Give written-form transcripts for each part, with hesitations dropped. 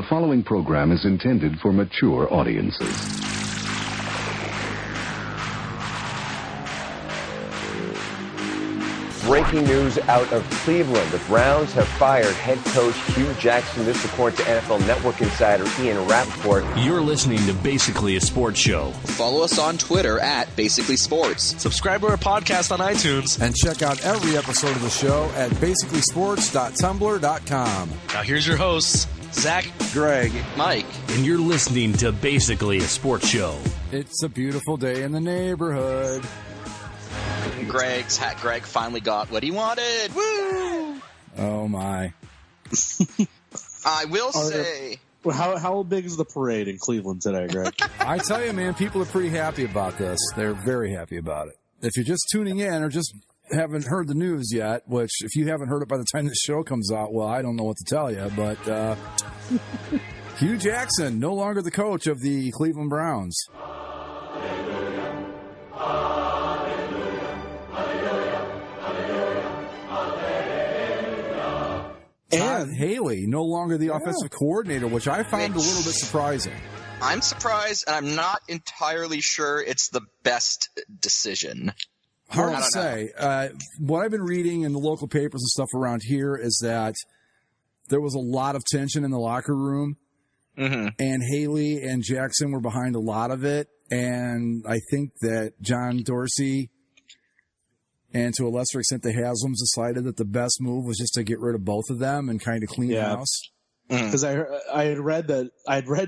The following program is intended for mature audiences. Breaking news out of Cleveland. The Browns have fired head coach Hue Jackson. This according to NFL Network insider Ian Rappaport. You're listening to Basically a Sports Show. Follow us on Twitter at Basically Sports. Subscribe to our podcast on iTunes. And check out every episode of the show at basicallysports.tumblr.com. Now here's your hosts, Zach, Greg, Mike. And you're listening to Basically a Sports Show. It's a beautiful day in the neighborhood. Greg finally got what he wanted. Woo! Oh, my. I will say... How big is the parade in Cleveland today, Greg? I tell you, man, people are pretty happy about this. They're very happy about it. If you're just tuning in or just haven't heard the news yet, which if you haven't heard it by the time this show comes out, well, I don't know what to tell you, but Hue Jackson, no longer the coach of the Cleveland Browns. And Haley, no longer the offensive coordinator, which I found a little bit surprising. I'm surprised, and I'm not entirely sure it's the best decision. Hard to say. What I've been reading in the local papers and stuff around here is that there was a lot of tension in the locker room, and Haley and Jackson were behind a lot of it. And I think that John Dorsey and to a lesser extent the Haslams decided that the best move was just to get rid of both of them and kind of clean the house. Because I had read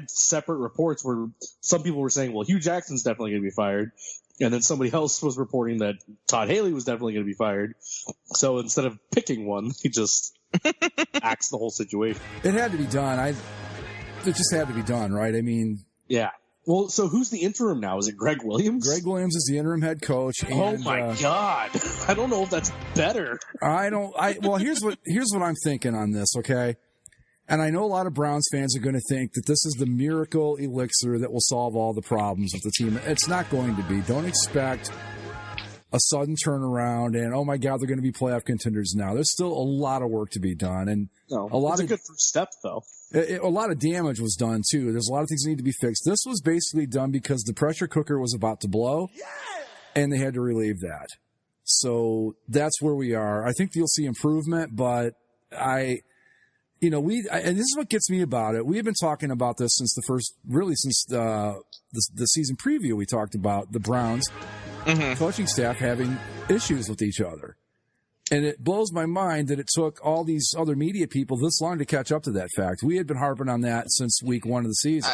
separate reports where some people were saying, well, Hue Jackson's definitely going to be fired. And then somebody else was reporting that Todd Haley was definitely going to be fired. So instead of picking one, he just axed the whole situation. It had to be done. It just had to be done, right? I mean... Yeah. Well, so who's the interim now? Is it Greg Williams? Greg Williams is the interim head coach. And, oh my God! I don't know if that's better. Well, here's what I'm thinking on this. Okay, and I know a lot of Browns fans are going to think that this is the miracle elixir that will solve all the problems with the team. It's not going to be. Don't expect a sudden turnaround and oh my God, they're going to be playoff contenders now. There's still a lot of work to be done, and a good first step though. A lot of damage was done, too. There's a lot of things that need to be fixed. This was basically done because the pressure cooker was about to blow, and they had to relieve that. So that's where we are. I think you'll see improvement, but and this is what gets me about it. We have been talking about this since the season preview. We talked about the Browns coaching staff having issues with each other. And it blows my mind that it took all these other media people this long to catch up to that fact. We had been harping on that since week one of the season.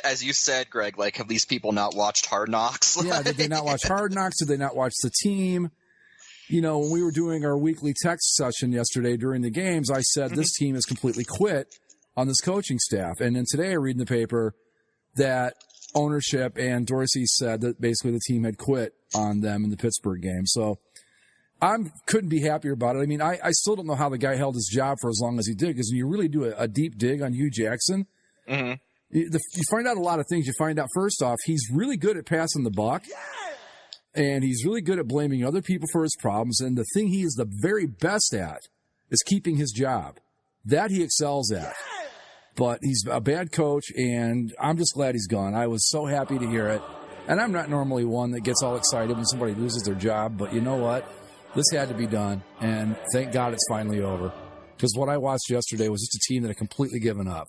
As you said, Greg, have these people not watched Hard Knocks? Yeah, did they not watch Hard Knocks? Did they not watch The Team? When we were doing our weekly text session yesterday during the games, I said this team has completely quit on this coaching staff. And then today I read in the paper that ownership and Dorsey said that basically the team had quit on them in the Pittsburgh game. So I couldn't be happier about it. I mean, I still don't know how the guy held his job for as long as he did, because when you really do a deep dig on Hue Jackson, you find out a lot of things. You find out, first off, he's really good at passing the buck, and he's really good at blaming other people for his problems. And the thing he is the very best at is keeping his job. That he excels at. But he's a bad coach, and I'm just glad he's gone. I was so happy to hear it. And I'm not normally one that gets all excited when somebody loses their job, but you know what? This had to be done, and thank God it's finally over. Because what I watched yesterday was just a team that had completely given up,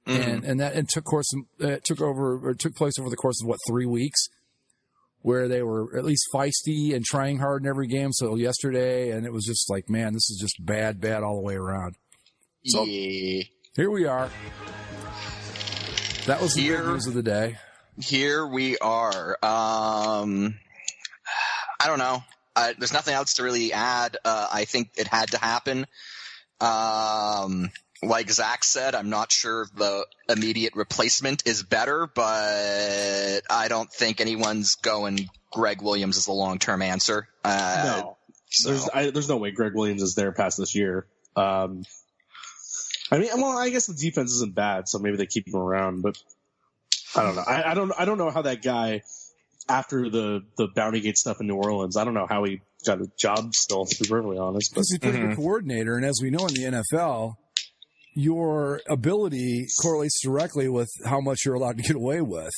and took place over the course of 3 weeks, where they were at least feisty and trying hard in every game. So yesterday, and it was just like, man, this is just bad all the way around. So here we are. That was the big news of the day. Here we are. I don't know. There's nothing else to really add. I think it had to happen. Like Zach said, I'm not sure if the immediate replacement is better, but I don't think anyone's going Greg Williams as the long-term answer. No. So. There's no way Greg Williams is there past this year. I guess the defense isn't bad, so maybe they keep him around, but I don't know. I don't know how that guy, after the Bountygate stuff in New Orleans, I don't know how he got a job still, to be perfectly honest. Because he's a pretty good coordinator, and as we know in the NFL, your ability correlates directly with how much you're allowed to get away with.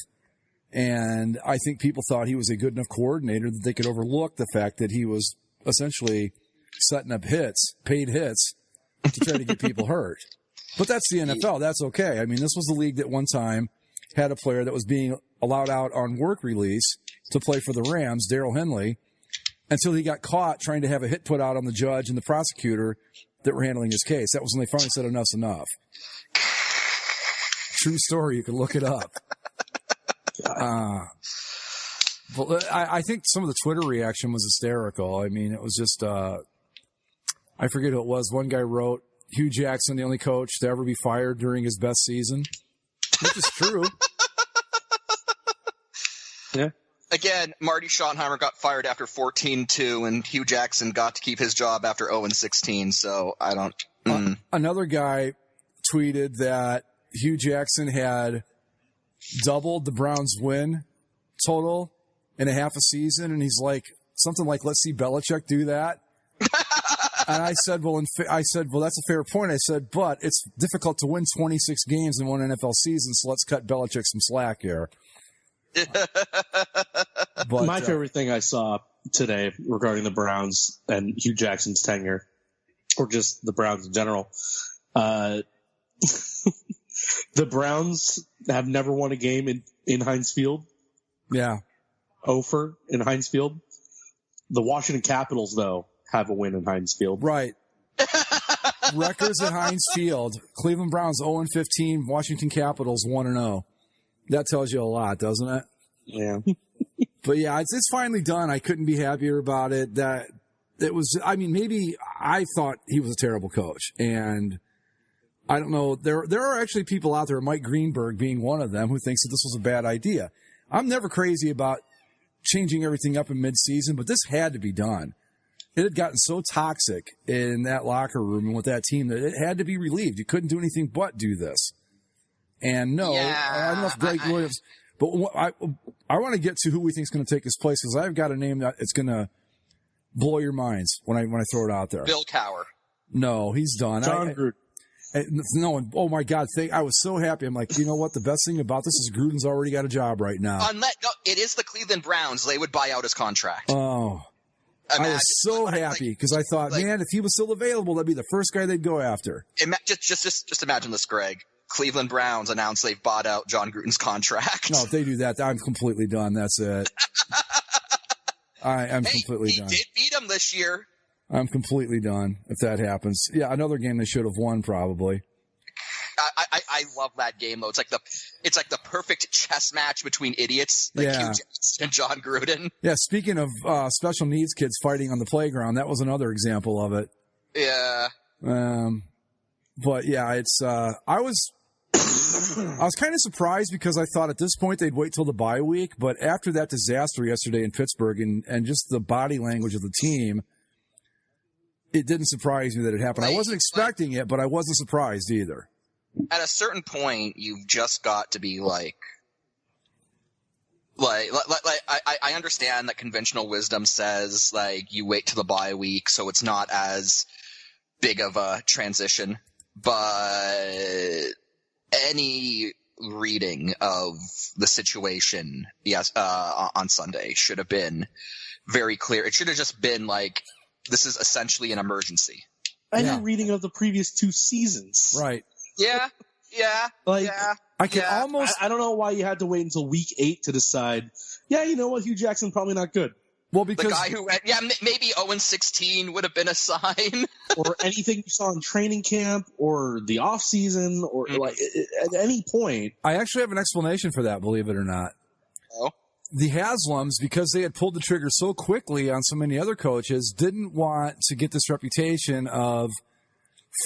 And I think people thought he was a good enough coordinator that they could overlook the fact that he was essentially setting up hits, paid hits, to try to get people hurt. But that's the NFL. That's okay. I mean, this was the league that one time had a player that was being allowed out on work release to play for the Rams, Darrell Henley, until he got caught trying to have a hit put out on the judge and the prosecutor that were handling his case. That was when they finally said enough's enough. True story. You can look it up. But I think some of the Twitter reaction was hysterical. I mean, it was just, I forget who it was. One guy wrote, Hue Jackson, the only coach to ever be fired during his best season, which is true. Yeah. Again, Marty Schottenheimer got fired after 14-2, and Hue Jackson got to keep his job after 0-16, so I don't... Another guy tweeted that Hue Jackson had doubled the Browns' win total in a half a season, and he's like, something like, let's see Belichick do that. And I said, well, that's a fair point. I said, but it's difficult to win 26 games in one NFL season, so let's cut Belichick some slack here. But, my favorite thing I saw today regarding the Browns and Hue Jackson's tenure, or just the Browns in general, the Browns have never won a game in Heinz Field. Yeah. Ofer in Heinz Field. The Washington Capitals, though, have a win in Heinz Field. Right. Records at Heinz Field. Cleveland Browns 0-15. Washington Capitals 1-0. That tells you a lot, doesn't it? Yeah. But yeah, it's finally done. I couldn't be happier about it. That it was. I mean, maybe I thought he was a terrible coach, and I don't know. There are actually people out there, Mike Greenberg being one of them, who thinks that this was a bad idea. I'm never crazy about changing everything up in midseason, but this had to be done. It had gotten so toxic in that locker room and with that team that it had to be relieved. You couldn't do anything but do this. And no, I don't know if Greg Williams, but I want to get to who we think is going to take his place, because I've got a name that it's going to blow your minds when I throw it out there. Bill Cowher. No, he's done. John Gruden. No, oh my God! I was so happy. I'm like, you know what? The best thing about this is Gruden's already got a job right now. It is the Cleveland Browns. They would buy out his contract. Oh, I was so happy because I thought, man, if he was still available, that'd be the first guy they'd go after. Just imagine this, Greg. Cleveland Browns announced they've bought out John Gruden's contract. No, if they do that, I'm completely done. That's it. I'm completely done. He did beat him this year. I'm completely done if that happens. Yeah, another game they should have won probably. I love that game though. It's like the perfect chess match between idiots, like Hue Jackson and John Gruden. Yeah, speaking of special needs kids fighting on the playground, that was another example of it. Yeah. But yeah, it's I was kind of surprised because I thought at this point they'd wait till the bye week, but after that disaster yesterday in Pittsburgh and just the body language of the team, it didn't surprise me that it happened. I wasn't expecting it, but I wasn't surprised either. At a certain point, you've just got to be like I understand that conventional wisdom says like you wait till the bye week so it's not as big of a transition, but any reading of the situation on Sunday should have been very clear. It should have just been like, this is essentially an emergency. Any reading of the previous two seasons. Right. Yeah. I can almost. I don't know why you had to wait until week 8 to decide. Yeah, you know what? Hue Jackson probably not good. Well, because the guy who maybe 0-16 would have been a sign, or anything you saw in training camp or the off season or like at any point. I actually have an explanation for that. Believe it or not. Oh. The Haslams, because they had pulled the trigger so quickly on so many other coaches, didn't want to get this reputation of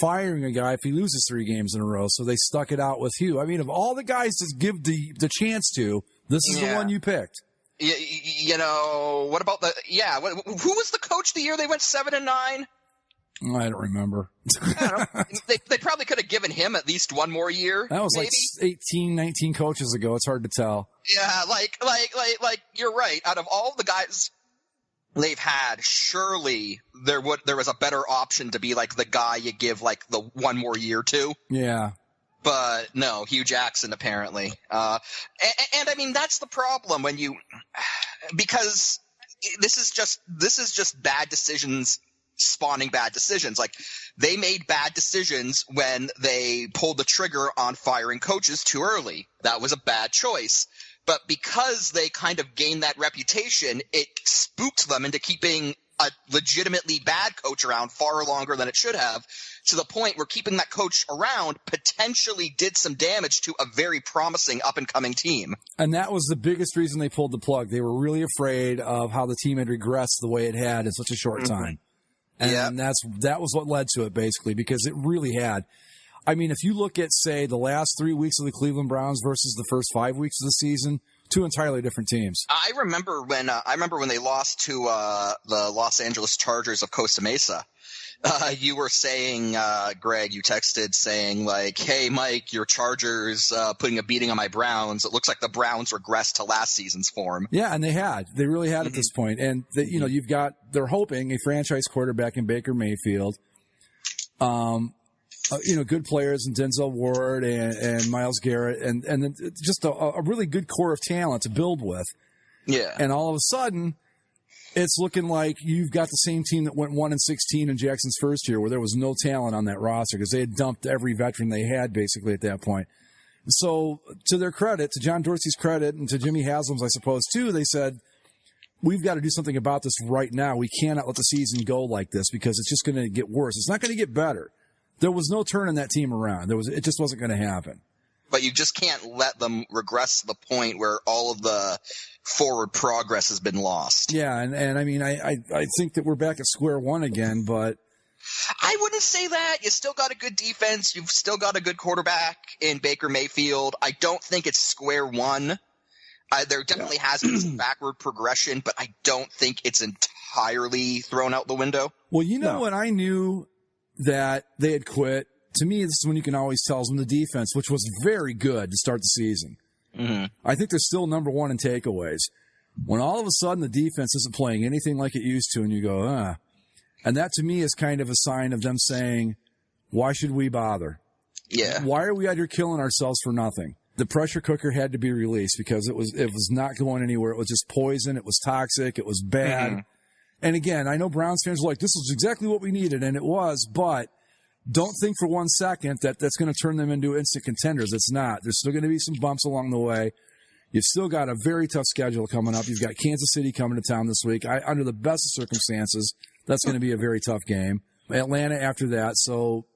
firing a guy if he loses 3 games in a row, so they stuck it out with Hue. I mean, of all the guys to give the chance to, this is the one you picked. You know, what about who was the coach the year they went 7-9? I don't remember. I don't know. They probably could have given him at least one more year. That was maybe? like 18, 19 coaches ago. It's hard to tell. Yeah, like you're right. Out of all the guys they've had, surely there was a better option to be like the guy you give like the one more year to. Yeah. But no, Hue Jackson apparently. And I mean, that's the problem because this is just bad decisions spawning bad decisions. Like, they made bad decisions when they pulled the trigger on firing coaches too early. That was a bad choice. But because they kind of gained that reputation, it spooked them into keeping a legitimately bad coach around far longer than it should have, to the point where keeping that coach around potentially did some damage to a very promising up-and-coming team. And that was the biggest reason they pulled the plug. They were really afraid of how the team had regressed the way it had in such a short time. And that was what led to it, basically, because it really had. I mean, if you look at, say, the last 3 weeks of the Cleveland Browns versus the first 5 weeks of the season, two entirely different teams. I remember when they lost to the Los Angeles Chargers of Costa Mesa. You were saying, Greg, you texted saying like, "Hey, Mike, your Chargers putting a beating on my Browns. It looks like the Browns regressed to last season's form." Yeah, and they really had at this point. And they're hoping a franchise quarterback in Baker Mayfield. Good players in Denzel Ward and Myles Garrett, and then just a really good core of talent to build with. Yeah. And all of a sudden, it's looking like you've got the same team that went 1-16 in Jackson's first year, where there was no talent on that roster because they had dumped every veteran they had basically at that point. So, to their credit, to John Dorsey's credit, and to Jimmy Haslam's, I suppose, too, they said, we've got to do something about this right now. We cannot let the season go like this because it's just going to get worse. It's not going to get better. There was no turning that team around. It just wasn't going to happen. But you just can't let them regress to the point where all of the forward progress has been lost. Yeah, and I mean, I think that we're back at square one again, but I wouldn't say that. You still got a good defense. You've still got a good quarterback in Baker Mayfield. I don't think it's square one. There definitely has been some backward progression, but I don't think it's entirely thrown out the window. Well, when I knew that they had quit, to me, this is when you can always tell, is when the defense, which was very good to start the season. Mm-hmm. I think they're still number one in takeaways. When all of a sudden the defense isn't playing anything like it used to, and you go, and that to me is kind of a sign of them saying, why should we bother? Yeah. Why are we out here killing ourselves for nothing? The pressure cooker had to be released because it was not going anywhere. It was just poison. It was toxic. It was bad. Mm-hmm. And again, I know Browns fans are like, this is exactly what we needed, and it was, but don't think for 1 second that that's going to turn them into instant contenders. It's not. There's still going to be some bumps along the way. You've still got a very tough schedule coming up. You've got Kansas City coming to town this week. Under the best of circumstances, that's going to be a very tough game. Atlanta after that. So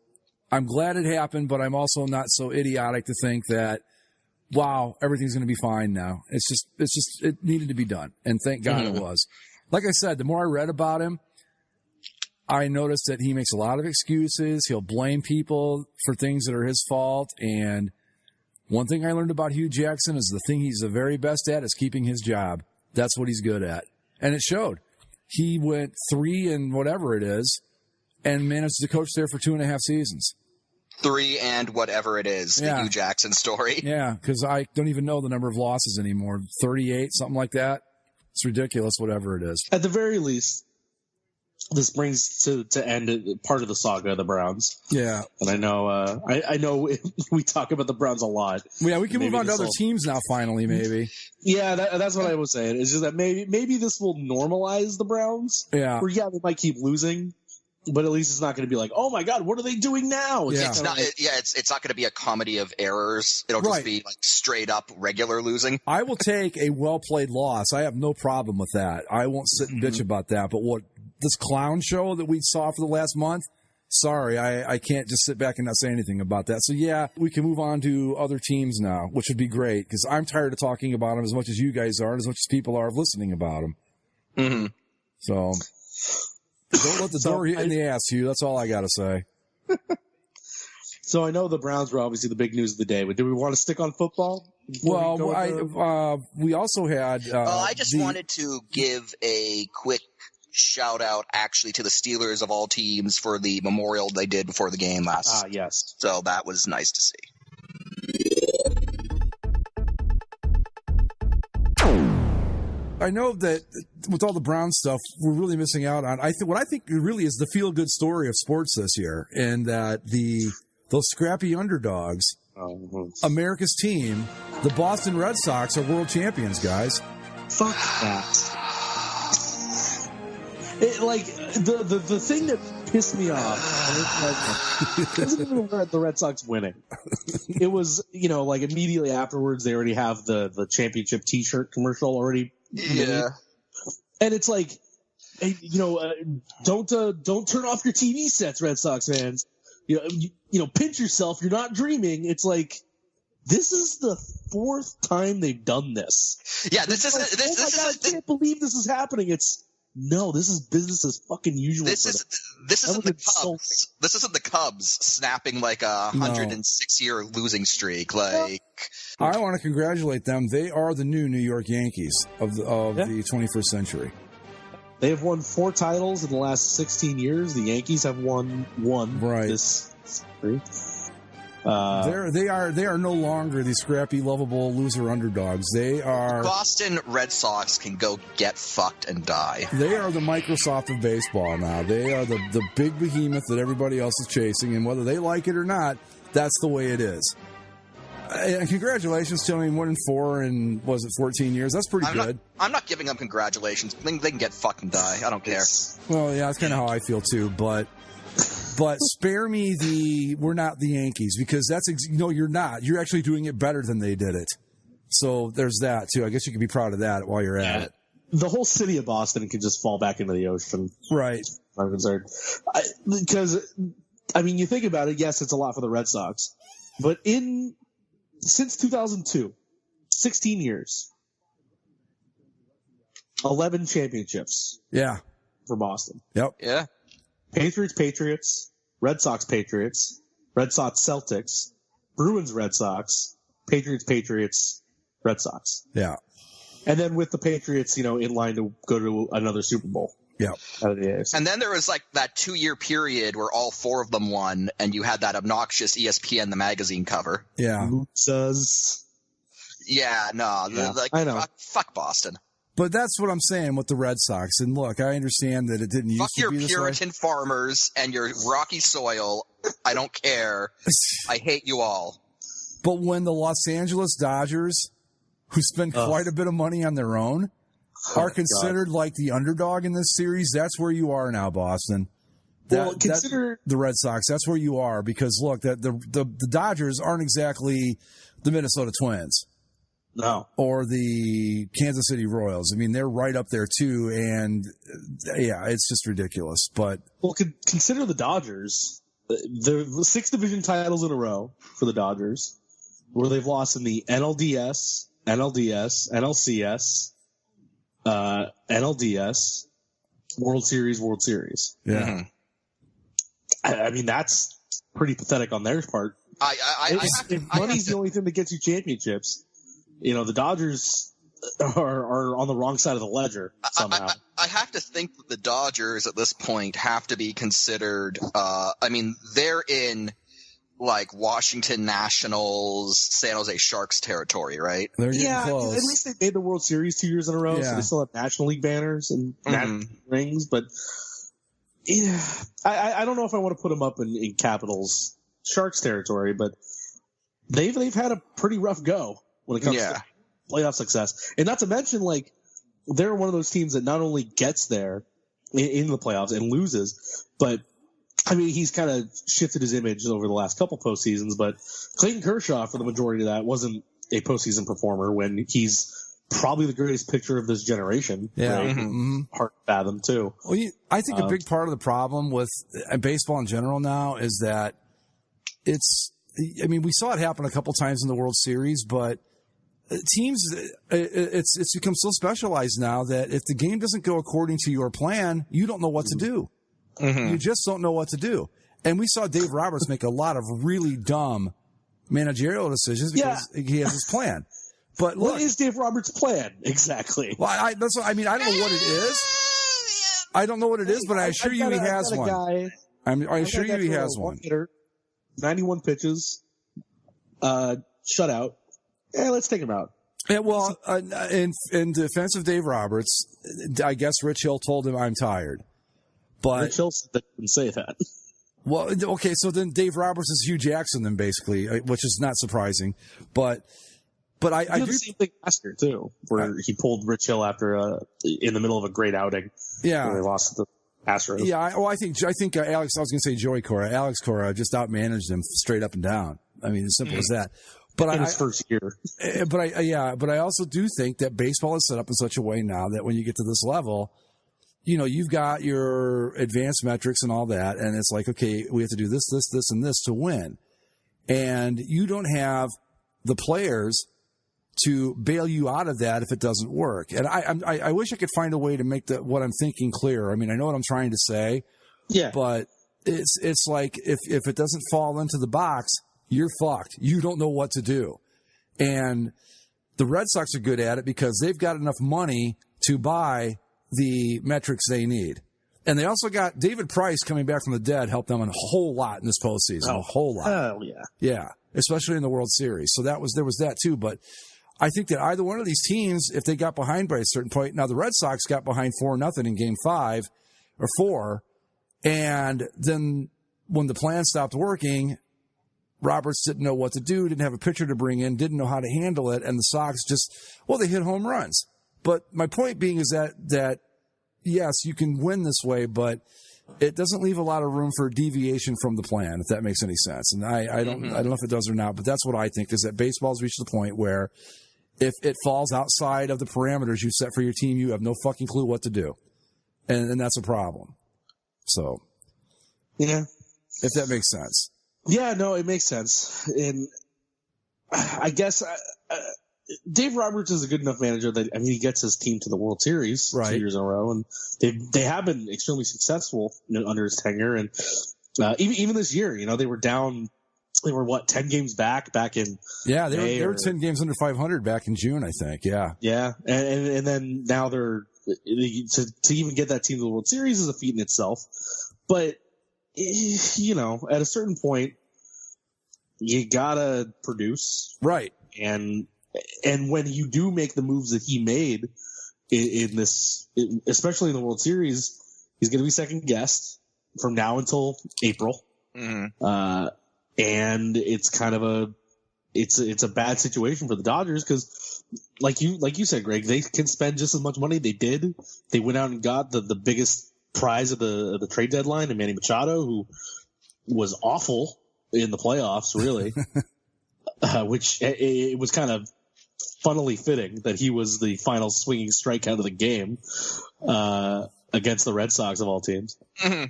I'm glad it happened, but I'm also not so idiotic to think that, wow, everything's going to be fine now. It needed to be done. And thank God it was. Like I said, the more I read about him, I noticed that he makes a lot of excuses. He'll blame people for things that are his fault. And one thing I learned about Hue Jackson is the thing he's the very best at is keeping his job. That's what he's good at. And it showed. He went 3 and whatever it is and managed to coach there for 2.5 seasons. 3 and whatever it is, the Hue Jackson story. Yeah, because I don't even know the number of losses anymore. 38, something like that. It's ridiculous, whatever it is. At the very least, this brings to end part of the saga of the Browns. Yeah. And I know we talk about the Browns a lot. Yeah, we can move on to other teams now, finally, maybe. Yeah, that's what I was saying. It's just that maybe this will normalize the Browns. Yeah. Or, they might keep losing, but at least it's not going to be like, oh, my God, what are they doing now? It's not going to be a comedy of errors. It'll just be like straight up regular losing. I will take a well-played loss. I have no problem with that. I won't sit and bitch about that. But this clown show that we saw for the last month, sorry, I can't just sit back and not say anything about that. So, we can move on to other teams now, which would be great because I'm tired of talking about them as much as you guys are and as much as people are of listening about them. Mm-hmm. So, don't let the door hit in the ass, Hugh. That's all I got to say. So, I know the Browns were obviously the big news of the day, but do we want to stick on football? Well, we also had... I just wanted to give a quick shout out actually to the Steelers of all teams for the memorial they did before the game last. Yes. So that was nice to see. I know that with all the Brown stuff, we're really missing out on. What I think really is the feel-good story of sports this year, and that those scrappy underdogs, America's team, the Boston Red Sox, are world champions, guys. Fuck that. The thing that pissed me off wasn't even the Red Sox winning. It was, immediately afterwards, they already have the championship T-shirt commercial already made. And it's like, hey, don't turn off your TV sets, Red Sox fans. Pinch yourself. You're not dreaming. It's like, this is the fourth time they've done this. Yeah, I can't believe this is happening. No, this is business as fucking usual. This isn't the Cubs. This isn't the Cubs snapping like a 106-year losing streak. I want to congratulate them. They are the new New York Yankees of the 21st century. They have won 4 titles in the last 16 years. The Yankees have won one this century. They are no longer the scrappy, lovable loser underdogs. They are Boston Red Sox can go get fucked and die. They are the Microsoft of baseball now. They are the big behemoth that everybody else is chasing, and whether they like it or not, that's the way it is. And congratulations to them, 1-4 in 14 years. That's pretty good. I'm not giving them congratulations. They can get fucked and die. I don't care. Well, yeah, that's kind of how I feel too, but spare me we're not the Yankees, because you're not. You're actually doing it better than they did it. So there's that too. I guess you can be proud of that while you're at it. The whole city of Boston could just fall back into the ocean. Right. I'm concerned. Because you think about it, yes, it's a lot for the Red Sox, but since 2002, 16 years, 11 championships. Yeah. For Boston. Yep. Yeah. Patriots, Red Sox, Red Sox, Celtics, Bruins, Red Sox, Patriots, Red Sox. Yeah. And then with the Patriots, in line to go to another Super Bowl. Yeah. Out of the AFC. And then there was that 2-year period where all 4 of them won, and you had that obnoxious ESPN the magazine cover. Yeah. Yeah, no. Yeah, I know. Fuck Boston. But that's what I'm saying with the Red Sox. And look, I understand that it didn't used to be this way. Fuck your Puritan farmers and your rocky soil. I don't care. I hate you all. But when the Los Angeles Dodgers, who spend quite a bit of money on their own, are considered like the underdog in this series, that's where you are now, Boston. Consider the Red Sox. That's where you are, because look, the Dodgers aren't exactly the Minnesota Twins. No. Or the Kansas City Royals. They're right up there too, and yeah, it's just ridiculous. But consider the Dodgers. The 6 division titles in a row for the Dodgers, where they've lost in the NLDS, NLCS, NLDS, World Series. Yeah. That's pretty pathetic on their part. If money's the only thing that gets you championships, the Dodgers are on the wrong side of the ledger somehow. I have to think that the Dodgers at this point have to be considered. They're in Washington Nationals, San Jose Sharks territory, right? They're getting close. At least they made the World Series 2 years in a row, so they still have National League banners and National rings. But I don't know if I want to put them up in Capitals Sharks territory, but they've had a pretty rough go when it comes to playoff success. And not to mention, they're one of those teams that not only gets there in the playoffs and loses, but he's kind of shifted his image over the last couple postseasons, but Clayton Kershaw, for the majority of that, wasn't a postseason performer when he's probably the greatest pitcher of this generation. Yeah. Right? Hard to fathom, too. Well, I think a big part of the problem with baseball in general now is that we saw it happen a couple times in the World Series, but teams, it's become so specialized now that if the game doesn't go according to your plan, you don't know what to do. Mm-hmm. You just don't know what to do. And we saw Dave Roberts make a lot of really dumb managerial decisions because he has his plan. But look, what is Dave Roberts' plan exactly? Well, I don't know what it is. I don't know what it is, but I assure you he has one. I assure you he has one. 91 pitches, shutout. Let's take him out. Yeah, well, in defense of Dave Roberts, I guess Rich Hill told him I'm tired. But Rich Hill didn't say that. Well, okay, so then Dave Roberts is Hue Jackson, then basically, which is not surprising. But I do the same thing last year too, where he pulled Rich Hill after in the middle of a great outing. Yeah, where they lost the Astros. Yeah, I think Alex. I was going to say Joey Cora. Alex Cora just outmanaged him straight up and down. I mean, as simple as that. But in his first year. But I also do think that baseball is set up in such a way now that when you get to this level, you know, you've got your advanced metrics and all that, and it's like, okay, we have to do this, this, this, and this to win. And you don't have the players to bail you out of that if it doesn't work. And I wish I could find a way to make what I'm thinking clear. I mean, I know what I'm trying to say. Yeah. But it's like if it doesn't fall into the box, you're fucked. You don't know what to do. And the Red Sox are good at it because they've got enough money to buy the metrics they need. And they also got David Price coming back from the dead, helped them a whole lot in this postseason. A whole lot. Oh, yeah. Yeah. Especially in the World Series. So there was that too. But I think that either one of these teams, if they got behind by a certain point, now the Red Sox got behind 4-0 in game 5 or 4. And then when the plan stopped working, Roberts didn't know what to do, didn't have a pitcher to bring in, didn't know how to handle it. And the Sox they hit home runs. But my point being is that yes, you can win this way, but it doesn't leave a lot of room for deviation from the plan, if that makes any sense. And I don't know if it does or not, but that's what I think, is that baseball's reached the point where if it falls outside of the parameters you set for your team, you have no fucking clue what to do. And that's a problem. So, yeah, if that makes sense. Yeah, no, it makes sense. And I guess Dave Roberts is a good enough manager that, I mean, he gets his team to the World Series 2 years in a row, and they have been extremely successful under his tenure. And even this year, you know, they were down. They were 10 games back in they were 10 games under 500 back in June, I think. Yeah, and then now they're to even get that team to the World Series is a feat in itself. But you know, at a certain point, you gotta produce, right? And when you do make the moves that he made in this, especially in the World Series, he's going to be second guessed from now until April. Mm-hmm. And it's kind of it's a bad situation for the Dodgers because, like you said, Greg, they can spend just as much money. They did. They went out and got the biggest prize of the trade deadline, and Manny Machado, who was awful in the playoffs, really. Which it was kind of funnily fitting that he was the final swinging strikeout of the game against the Red Sox of all teams. Mm-hmm.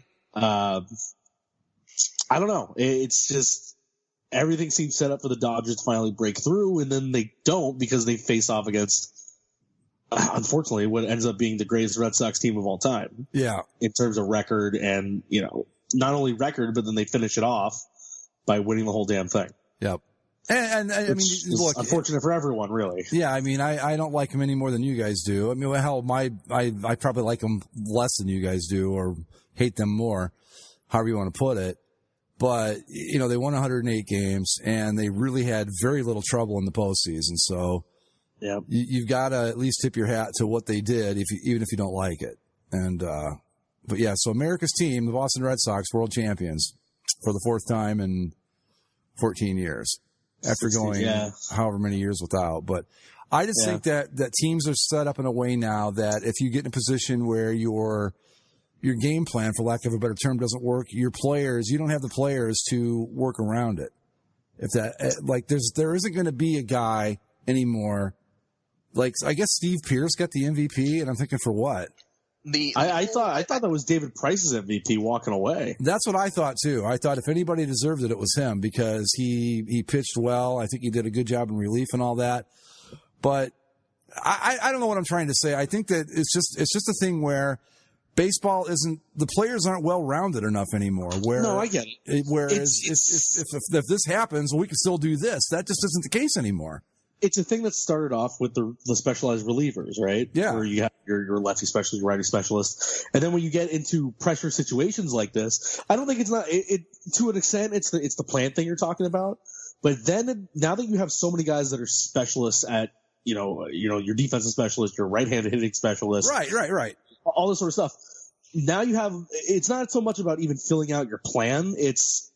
I don't know. It's just everything seems set up for the Dodgers to finally break through, and then they don't because they face off against, unfortunately, what ends up being the greatest Red Sox team of all time. Yeah, in terms of record, and you know, not only record, but then they finish it off by winning the whole damn thing. Yep. And I mean, look, unfortunate for everyone, really. Yeah, I mean, I don't like him any more than you guys do. I mean, hell, I probably like him less than you guys do, or hate them more, however you want to put it. But you know, they won 108 games, and they really had very little trouble in the postseason. So, yeah, you've got to at least tip your hat to what they did, even if you don't like it. And but yeah, so America's team, the Boston Red Sox, world champions for the 4th time in 14 years. After going however many years without. But I just think that teams are set up in a way now that if you get in a position where your game plan, for lack of a better term, doesn't work, you don't have the players to work around it. If that, like, there isn't going to be a guy anymore. Like, I guess Steve Pearce got the MVP, and I'm thinking, for what? I thought that was David Price's MVP walking away. That's what I thought too. I thought if anybody deserved it, it was him because he pitched well. I think he did a good job in relief and all that. But I don't know what I'm trying to say. I think that it's just a thing where baseball the players aren't well rounded enough anymore. No, I get it. Whereas if this happens, we can still do this. That just isn't the case anymore. It's a thing that started off with the specialized relievers, right? Yeah. Where you have your lefty specialist, your righty specialist. And then when you get into pressure situations like this, I don't think it's not it to an extent it's the plan thing you're talking about. But then now that you have so many guys that are specialists at your defensive specialist, your right-handed hitting specialist. Right. All this sort of stuff. Now it's not so much about even filling out your plan. It's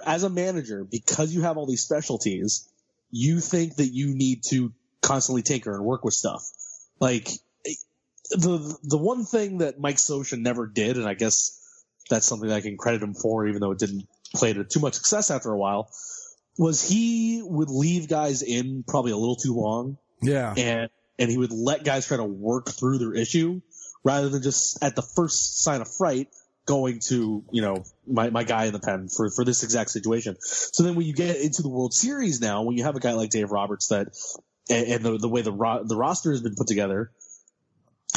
as a manager, because you have all these specialties, you think that you need to constantly tinker and work with stuff. Like the one thing that Mike Scioscia never did, and I guess that's something that I can credit him for, even though it didn't play to too much success after a while, was he would leave guys in probably a little too long. Yeah. And he would let guys try to work through their issue rather than just at the first sign of fright going to, my guy in the pen for this exact situation. So then when you get into the World Series now, when you have a guy like Dave Roberts and the way the roster has been put together,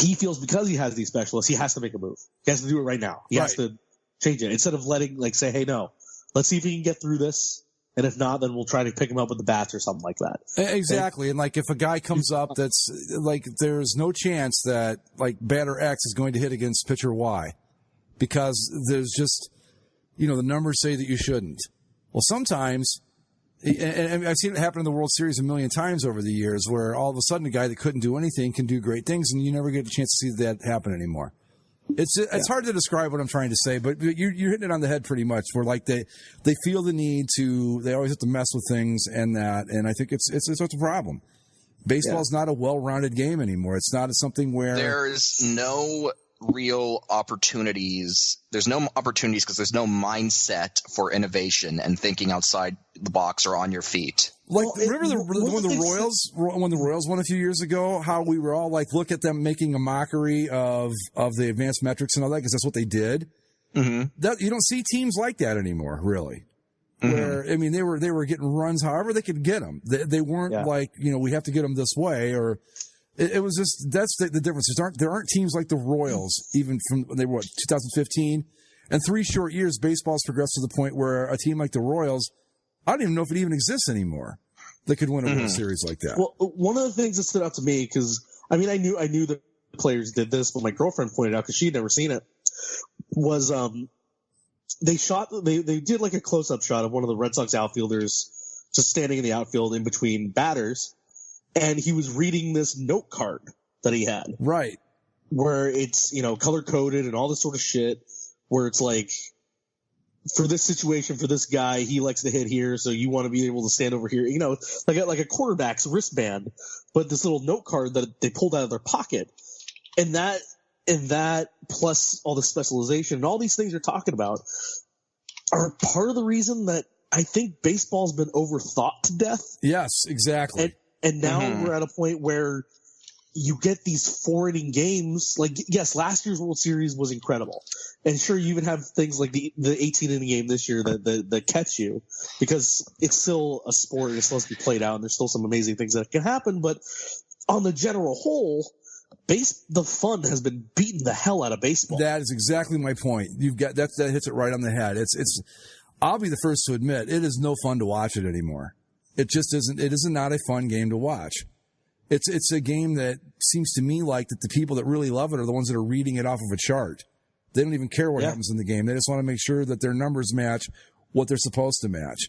he feels because he has these specialists, he has to make a move. He has to do it right now. He has to change it instead of letting say, hey, no, let's see if he can get through this. And if not, then we'll try to pick him up with the bats or something like that. Exactly. And if a guy comes up that's there's no chance that batter X is going to hit against pitcher Y because there's just, the numbers say that you shouldn't. Well, sometimes, and I've seen it happen in the World Series a million times over the years where all of a sudden a guy that couldn't do anything can do great things and you never get a chance to see that happen anymore. It's hard to describe what I'm trying to say, but you're hitting it on the head pretty much. Where they feel the need to, they always have to mess with things and I think it's a problem. Baseball's not a well-rounded game anymore. It's not something where there's no real opportunities. There's no opportunities because there's no mindset for innovation and thinking outside the box or on your feet. Remember when the Royals won a few years ago, how we were all look at them making a mockery of the advanced metrics and all that because that's what they did. Mm-hmm. That you don't see teams like that anymore, really. Mm-hmm. Where they were getting runs however they could get them. They weren't we have to get them this way or. It was just that's the difference. There aren't teams like the Royals even from they were 2015, and 3 short years baseball's progressed to the point where a team like the Royals, I don't even know if it even exists anymore. That could win a World Series like that. Well, one of the things that stood out to me because I knew the players did this, but my girlfriend pointed out because she'd never seen it was they did a close up shot of one of the Red Sox outfielders just standing in the outfield in between batters. And he was reading this note card that he had. Right. Where it's, color coded and all this sort of shit. Where it's for this situation, for this guy, he likes to hit here. So you want to be able to stand over here. Like a quarterback's wristband. But this little note card that they pulled out of their pocket. And that plus all the specialization and all these things you're talking about are part of the reason that I think baseball's been overthought to death. Yes, exactly. And now we're at a point where you get these 4-inning games. Yes, last year's World Series was incredible. And sure, you even have things like the 18-inning game this year that catch you because it's still a sport. It's supposed to be played out, and there's still some amazing things that can happen. But on the general whole, the fun has been beating the hell out of baseball. That is exactly my point. You've got that hits it right on the head. I'll be the first to admit it is no fun to watch it anymore. It just isn't. It is not a fun game to watch. It's a game that seems to me like that the people that really love it are the ones that are reading it off of a chart. They don't even care what happens in the game. They just want to make sure that their numbers match what they're supposed to match.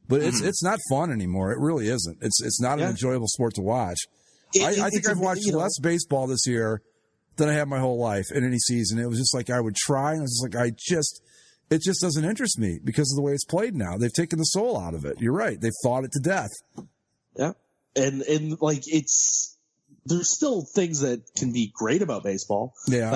But it's not fun anymore. It really isn't. It's not an enjoyable sport to watch. I think I've watched less baseball this year than I have my whole life in any season. It was just I would try, and it was just it just doesn't interest me because of the way it's played now. They've taken the soul out of it. You're right. They've fought it to death. Yeah. And there's still things that can be great about baseball. Yeah.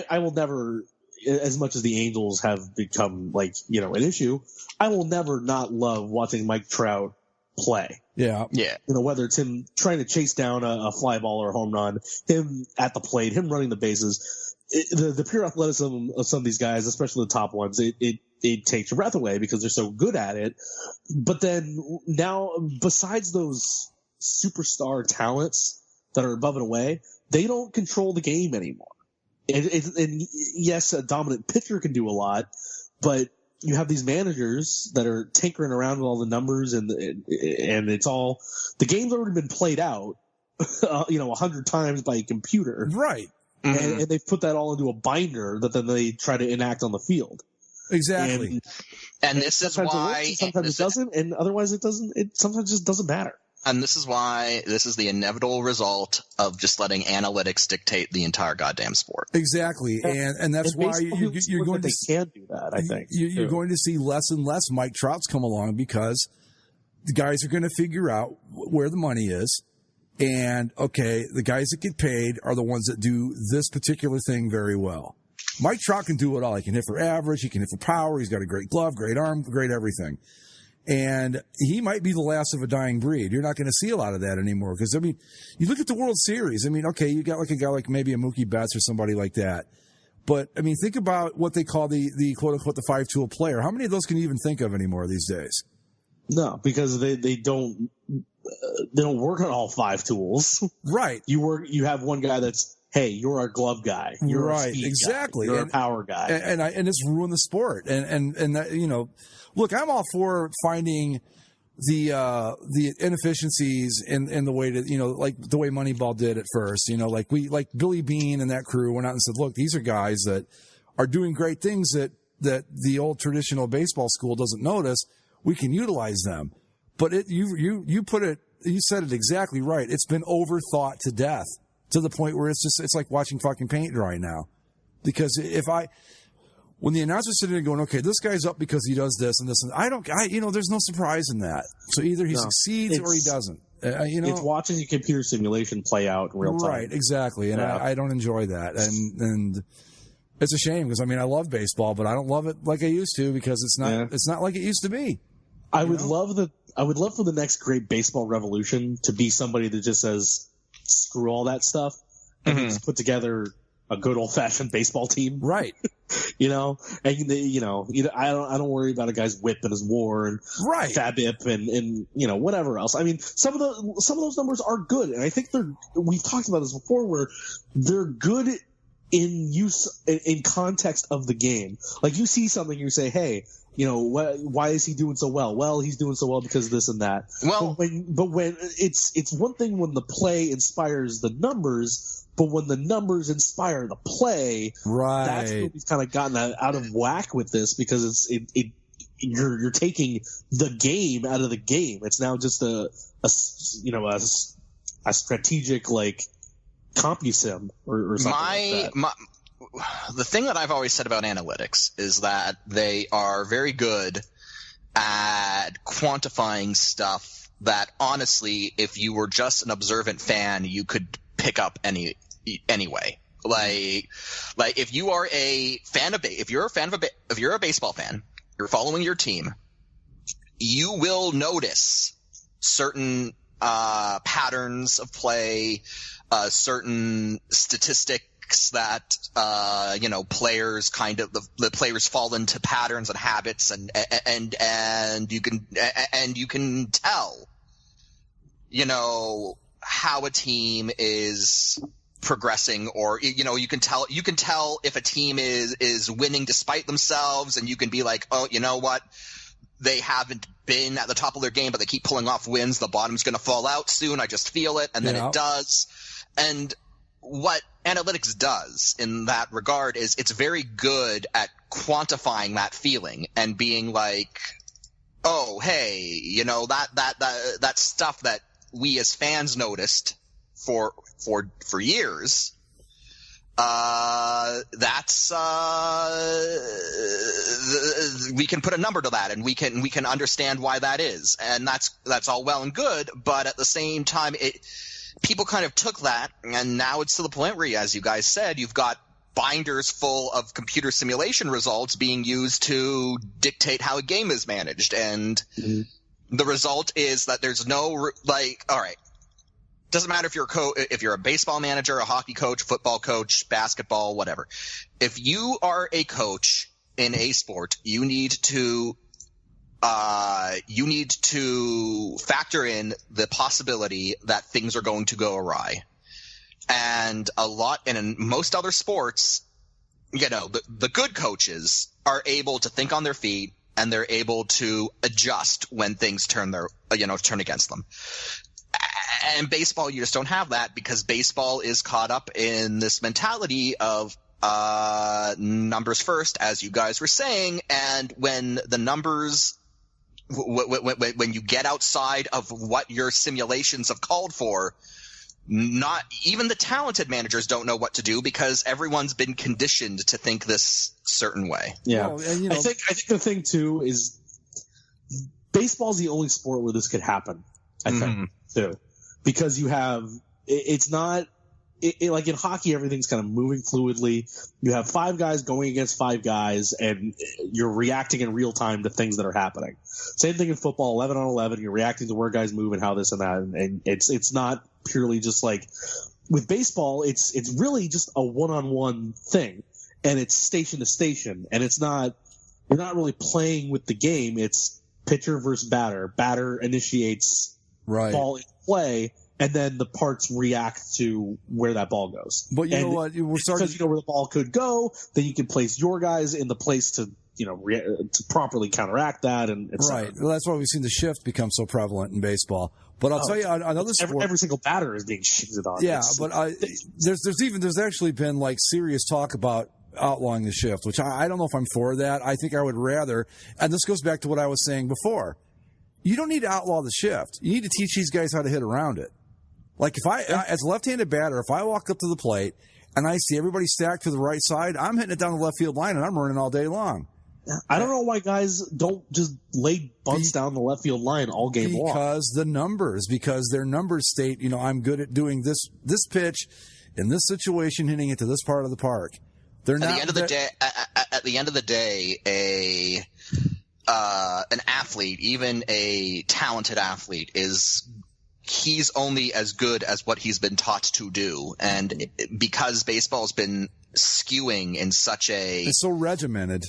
I will never, as much as the Angels have become an issue, I will never not love watching Mike Trout play. Yeah. Yeah. Whether it's him trying to chase down a fly ball or a home run, him at the plate, him running the bases. The pure athleticism of some of these guys, especially the top ones, it takes your breath away because they're so good at it. But then now, besides those superstar talents that are above and away, they don't control the game anymore. And yes, a dominant pitcher can do a lot, but you have these managers that are tinkering around with all the numbers and it's all the game's already been played out, 100 times by a computer, right? And they've put that all into a binder that then they try to enact on the field. Exactly. And this is why sometimes it doesn't, and otherwise it doesn't. It sometimes just doesn't matter. And this is why this is the inevitable result of just letting analytics dictate the entire goddamn sport. Exactly, and that's why you're going to can't do that. I think you're going to see less and less Mike Trouts come along because the guys are going to figure out where the money is, and okay, the guys that get paid are the ones that do this particular thing very well. Mike Trout can do it all. He can hit for average. He can hit for power. He's got a great glove, great arm, great everything. And he might be the last of a dying breed. You're not going to see a lot of that anymore. Because, I mean, you look at the World Series. I mean, okay, you got like a guy like maybe a Mookie Betts or somebody like that. But, I mean, think about what they call the quote-unquote the five-tool player. How many of those can you even think of anymore these days? No, because they don't work on all five tools. Right. You have one guy that's, hey, you're a glove guy. You're right. A speed Exactly. guy. You're a power guy. And it's ruined the sport. And that, you know, look, I'm all for finding the inefficiencies in the way that, you know, like the way Moneyball did at first, you know, like Billy Bean and that crew went out and said, look, these are guys that are doing great things that the old traditional baseball school doesn't notice. We can utilize them. But you said it exactly right. It's been overthought to death to the point where it's like watching fucking paint dry now. Because when the announcer's sitting there going, okay, this guy's up because he does this and this, and there's no surprise in that. So either he succeeds or he doesn't. It's watching a computer simulation play out in real time. Right, exactly. And I don't enjoy that. And it's a shame because, I mean, I love baseball, but I don't love it like I used to because it's not like it used to be. I would love for the next great baseball revolution to be somebody that just says, screw all that stuff and just put together a good old fashioned baseball team. Right. And I don't worry about a guy's whip and his WAR and FABIP and whatever else. I mean, some of those numbers are good, and I think we've talked about this before, where they're good in use in context of the game. Like you see something, you say, hey, why is he doing so well? Well, he's doing so well because of this and that. Well, but when it's one thing when the play inspires the numbers, but when the numbers inspire the play, right? That's where we've kind of gotten out of whack with this because you're taking the game out of the game. It's now just a strategic like CompuSim or something like that. The thing that I've always said about analytics is that they are very good at quantifying stuff that honestly, if you were just an observant fan, you could pick up anyway. Like if you are a fan of if you're a baseball fan, you're following your team, you will notice certain patterns of play, certain statistics that players the players fall into patterns and habits and you can tell how a team is progressing, or you can tell if a team is winning despite themselves, and you can be like, oh, you know what, they haven't been at the top of their game but they keep pulling off wins, the bottom's going to fall out soon, I just feel it, and then it does. And what analytics does in that regard is it's very good at quantifying that feeling and being like, oh, hey, that stuff that we as fans noticed for years, we can put a number to that, and we can understand why that is, and that's all well and good, but at the same time, people kind of took that, and now it's to the point where, as you guys said, you've got binders full of computer simulation results being used to dictate how a game is managed. And the result is that there's no, all right, doesn't matter if you're a baseball manager, a hockey coach, football coach, basketball, whatever. If you are a coach in a sport, you need to factor in the possibility that things are going to go awry. And in most other sports, the good coaches are able to think on their feet, and they're able to adjust when things turn against them. And baseball, you just don't have that, because baseball is caught up in this mentality of numbers first, as you guys were saying, and when the numbers when you get outside of what your simulations have called for, not even the talented managers don't know what to do because everyone's been conditioned to think this certain way. Yeah, Well, and, I think the thing too is baseball's the only sport where this could happen. I think too, because you have it's not. Like in hockey, everything's kind of moving fluidly. You have 5 guys going against 5 guys, and you're reacting in real time to things that are happening. Same thing in football, 11 on 11. You're reacting to where guys move and how this and that, and it's not purely just like with baseball. It's really just a one-on-one thing, and it's station to station, and it's not you're not really playing with the game. It's pitcher versus batter. Batter initiates ball in play. And then the parts react to where that ball goes. But you know what? We're starting because you know where the ball could go. Then you can place your guys in the place to to properly counteract that. And right. Well, that's why we've seen the shift become so prevalent in baseball. But I'll tell you another sport. Every single batter is being shifted on. Yeah, but there's actually been like serious talk about outlawing the shift, which I don't know if I'm for that. I think I would rather. And this goes back to what I was saying before. You don't need to outlaw the shift. You need to teach these guys how to hit around it. Like if as a left-handed batter, if I walk up to the plate and I see everybody stacked to the right side, I'm hitting it down the left field line and I'm running all day long. I don't know why guys don't just lay bunts down the left field line all game long. Because their numbers state, I'm good at doing this pitch in this situation, hitting it to this part of the park. At the end of the day, an athlete, even a talented athlete, he's only as good as what he's been taught to do. And because baseball's been skewing in it's so regimented,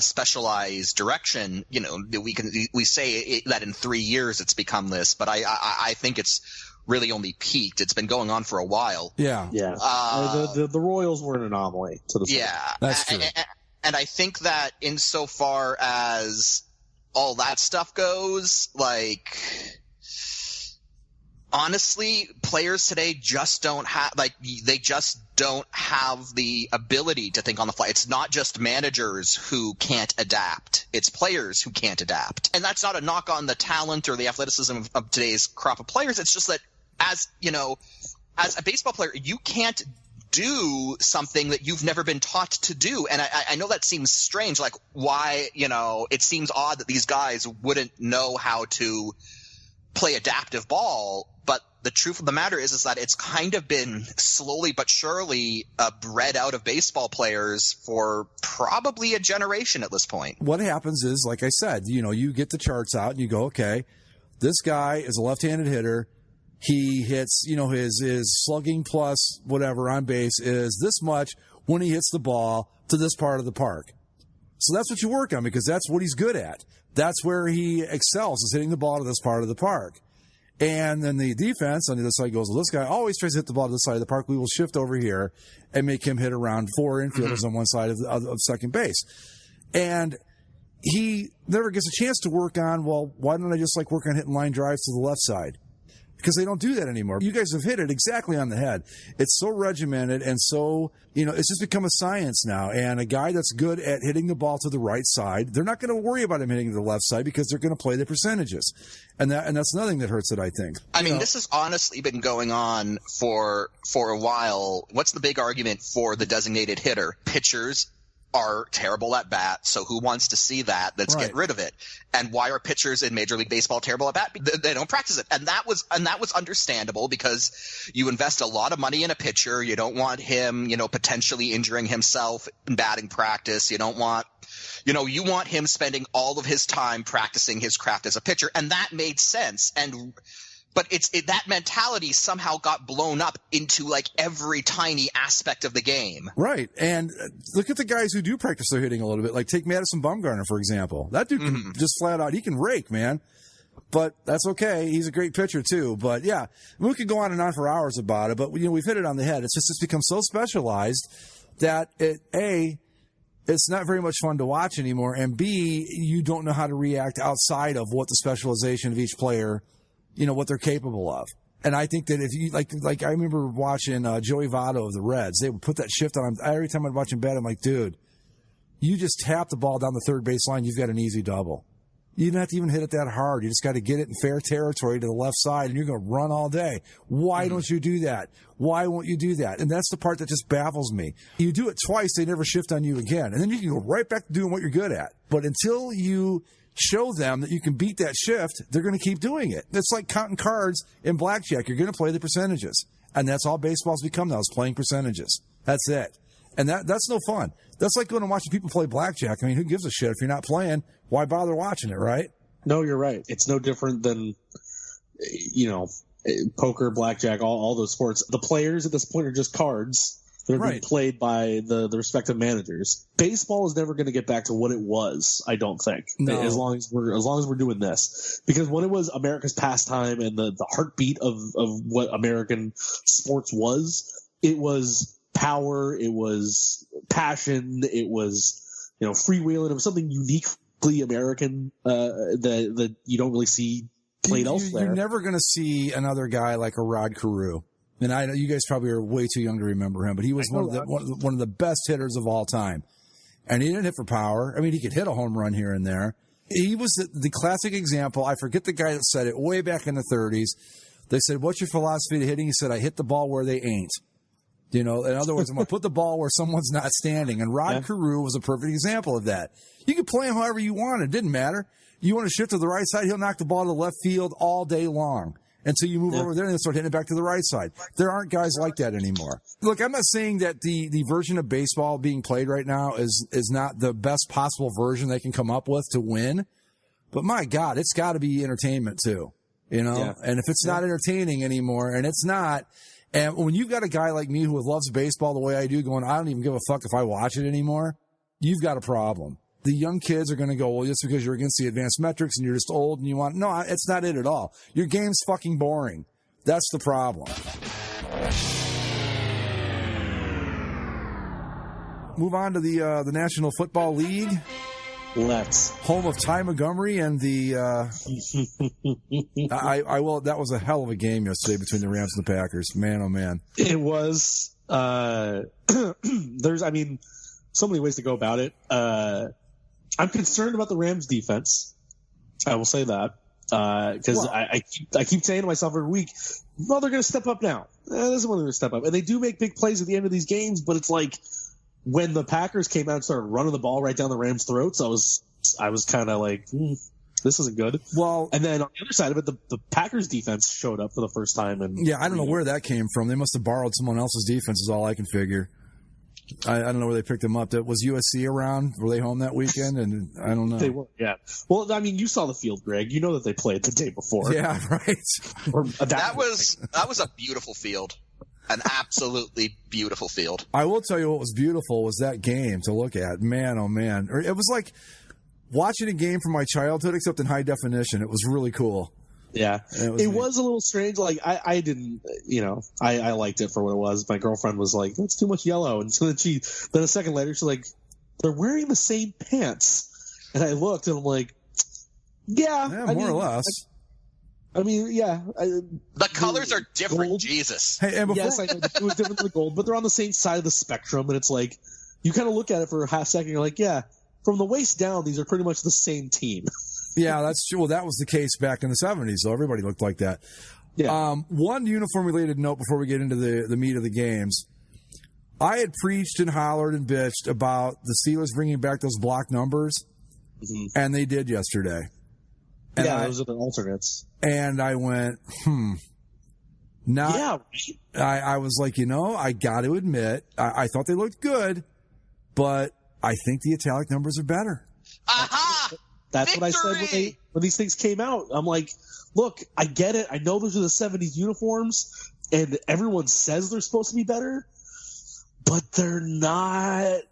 specialized direction, we say that in 3 years it's become this, but I think it's really only peaked. It's been going on for a while. Yeah. The Royals were an anomaly to the sport. Yeah. That's true. And I think that insofar as all that stuff goes, like, honestly, players today just don't have the ability to think on the fly. It's not just managers who can't adapt. It's players who can't adapt. And that's not a knock on the talent or the athleticism of today's crop of players. It's just that as a baseball player, you can't do something that you've never been taught to do. And I know that seems strange, like why, it seems odd that these guys wouldn't know how to play adaptive ball. But the truth of the matter is that it's kind of been slowly but surely bred out of baseball players for probably a generation at this point. What happens is, like I said, you get the charts out and you go, okay, this guy is a left-handed hitter. He hits, his slugging plus whatever on base is this much when he hits the ball to this part of the park. So that's what you work on because that's what he's good at. That's where he excels, is hitting the ball to this part of the park. And then the defense on the other side goes, well, this guy always tries to hit the ball to the side of the park. We will shift over here and make him hit around 4 infielders on one side of second base. And he never gets a chance to work on, well, why don't I just work on hitting line drives to the left side? Because they don't do that anymore. You guys have hit it exactly on the head. It's so regimented and so, it's just become a science now. And a guy that's good at hitting the ball to the right side, they're not going to worry about him hitting to the left side because they're going to play the percentages. And that's another thing that hurts it, I think. I mean, this has honestly been going on for a while. What's the big argument for the designated hitter? Pitchers are terrible at bat, so who wants to see that? Let's get rid of it. And why are pitchers in Major League Baseball terrible at bat? They don't practice it. And that was understandable because you invest a lot of money in a pitcher. You don't want him, potentially injuring himself in batting practice. You don't want you want him spending all of his time practicing his craft as a pitcher. And that made sense. But that mentality somehow got blown up into every tiny aspect of the game. Right. And look at the guys who do practice their hitting a little bit. Like take Madison Bumgarner, for example. That dude can just flat out, he can rake, man. But that's okay. He's a great pitcher too. But yeah, we could go on and on for hours about it. But we've hit it on the head. It's become so specialized that it's not very much fun to watch anymore. And B, you don't know how to react outside of what the specialization of each player what they're capable of. And I think that if you like I remember watching Joey Votto of the Reds, they would put that shift on him. Every time I'd watch him bat, I'm like, dude, You just tap the ball down the third base line, you've got an easy double. You don't have to even hit it that hard. You just got to get it in fair territory to the left side, and you're going to run all day. Why don't you do that? Why won't you do that? And that's the part that just baffles me. You do it twice, they never shift on you again. And then you can go right back to doing what you're good at. But until you show them that you can beat that shift, they're going to keep doing it. It's like counting cards in blackjack. You're going to play the percentages. And that's all baseball's become now, is playing percentages. That's it. And that's no fun. That's like going and watching people play blackjack. I mean, who gives a shit? If you're not playing, why bother watching it, right? No, you're right. It's no different than, poker, blackjack, all those sports. The players at this point are just cards that are being played by the respective managers. Baseball is never going to get back to what it was, I don't think. No. As long as we're doing this. Because when it was America's pastime and the heartbeat of what American sports was, it was power, it was passion, it was freewheeling. It was something uniquely American that you don't really see played elsewhere. You're never going to see another guy like a Rod Carew. And I know you guys probably are way too young to remember him, but he was one of the best hitters of all time. And he didn't hit for power. I mean, he could hit a home run here and there. He was the classic example. I forget the guy that said it way back in the 30s. They said, "What's your philosophy to hitting?" He said, "I hit the ball where they ain't." In other words, I'm going to put the ball where someone's not standing. And Rod Carew was a perfect example of that. You could play him however you want. It didn't matter. You want to shift to the right side, he'll knock the ball to the left field all day long until you move over there and then start hitting it back to the right side. There aren't guys like that anymore. Look, I'm not saying that the version of baseball being played right now is not the best possible version they can come up with to win. But my God, it's got to be entertainment too. And if it's not entertaining anymore, and it's not, and when you've got a guy like me who loves baseball the way I do going, I don't even give a fuck if I watch it anymore, you've got a problem. The young kids are going to go, well, just because you're against the advanced metrics and you're just old and you want... No, it's not it at all. Your game's fucking boring. That's the problem. Move on to the National Football League. Let's. Home of Ty Montgomery and the... That was a hell of a game yesterday between the Rams and the Packers. Man, oh man. It was. There's, so many ways to go about it. I'm concerned about the Rams defense. I will say that. Because I keep saying to myself every week, well, they're going to step up now. This is when they're going to step up. And they do make big plays at the end of these games, but it's like when the Packers came out and started running the ball right down the Rams' throats, I was kind of like, this isn't good. Well, and then on the other side of it, the Packers defense showed up for the first time. And I don't know where that came from. They must have borrowed someone else's defense is all I can figure. I don't know where they picked them up. Was USC around? Were they home that weekend? And I don't know. They were, yeah. Well, you saw the field, Greg. You know that they played the day before. Yeah, right. That was a beautiful field. An absolutely beautiful field. I will tell you what was beautiful was that game to look at. Man, oh man. It was like watching a game from my childhood, except in high definition. It was really cool. Yeah, it was a little strange. Like I didn't, I liked it for what it was. My girlfriend was like, "That's too much yellow," and so then a second later she's like, "They're wearing the same pants," and I looked and I'm like, "Yeah, more or less." The colors are different. Gold. Jesus. Hey, yes, I know it was different than the gold, but they're on the same side of the spectrum, and it's like you kind of look at it for a half second, you're like, "Yeah, from the waist down, these are pretty much the same team." Yeah, that's true. Well, that was the case back in the 70s, so everybody looked like that. Yeah. One uniform-related note before we get into the meat of the games. I had preached and hollered and bitched about the Steelers bringing back those block numbers, and they did yesterday. And those are the alternates. And I went, I was like, I got to admit, I thought they looked good, but I think the italic numbers are better. Aha! That's Victory! What I said when these things came out. I'm like, look, I get it. I know those are the 70s uniforms, and everyone says they're supposed to be better, but they're not.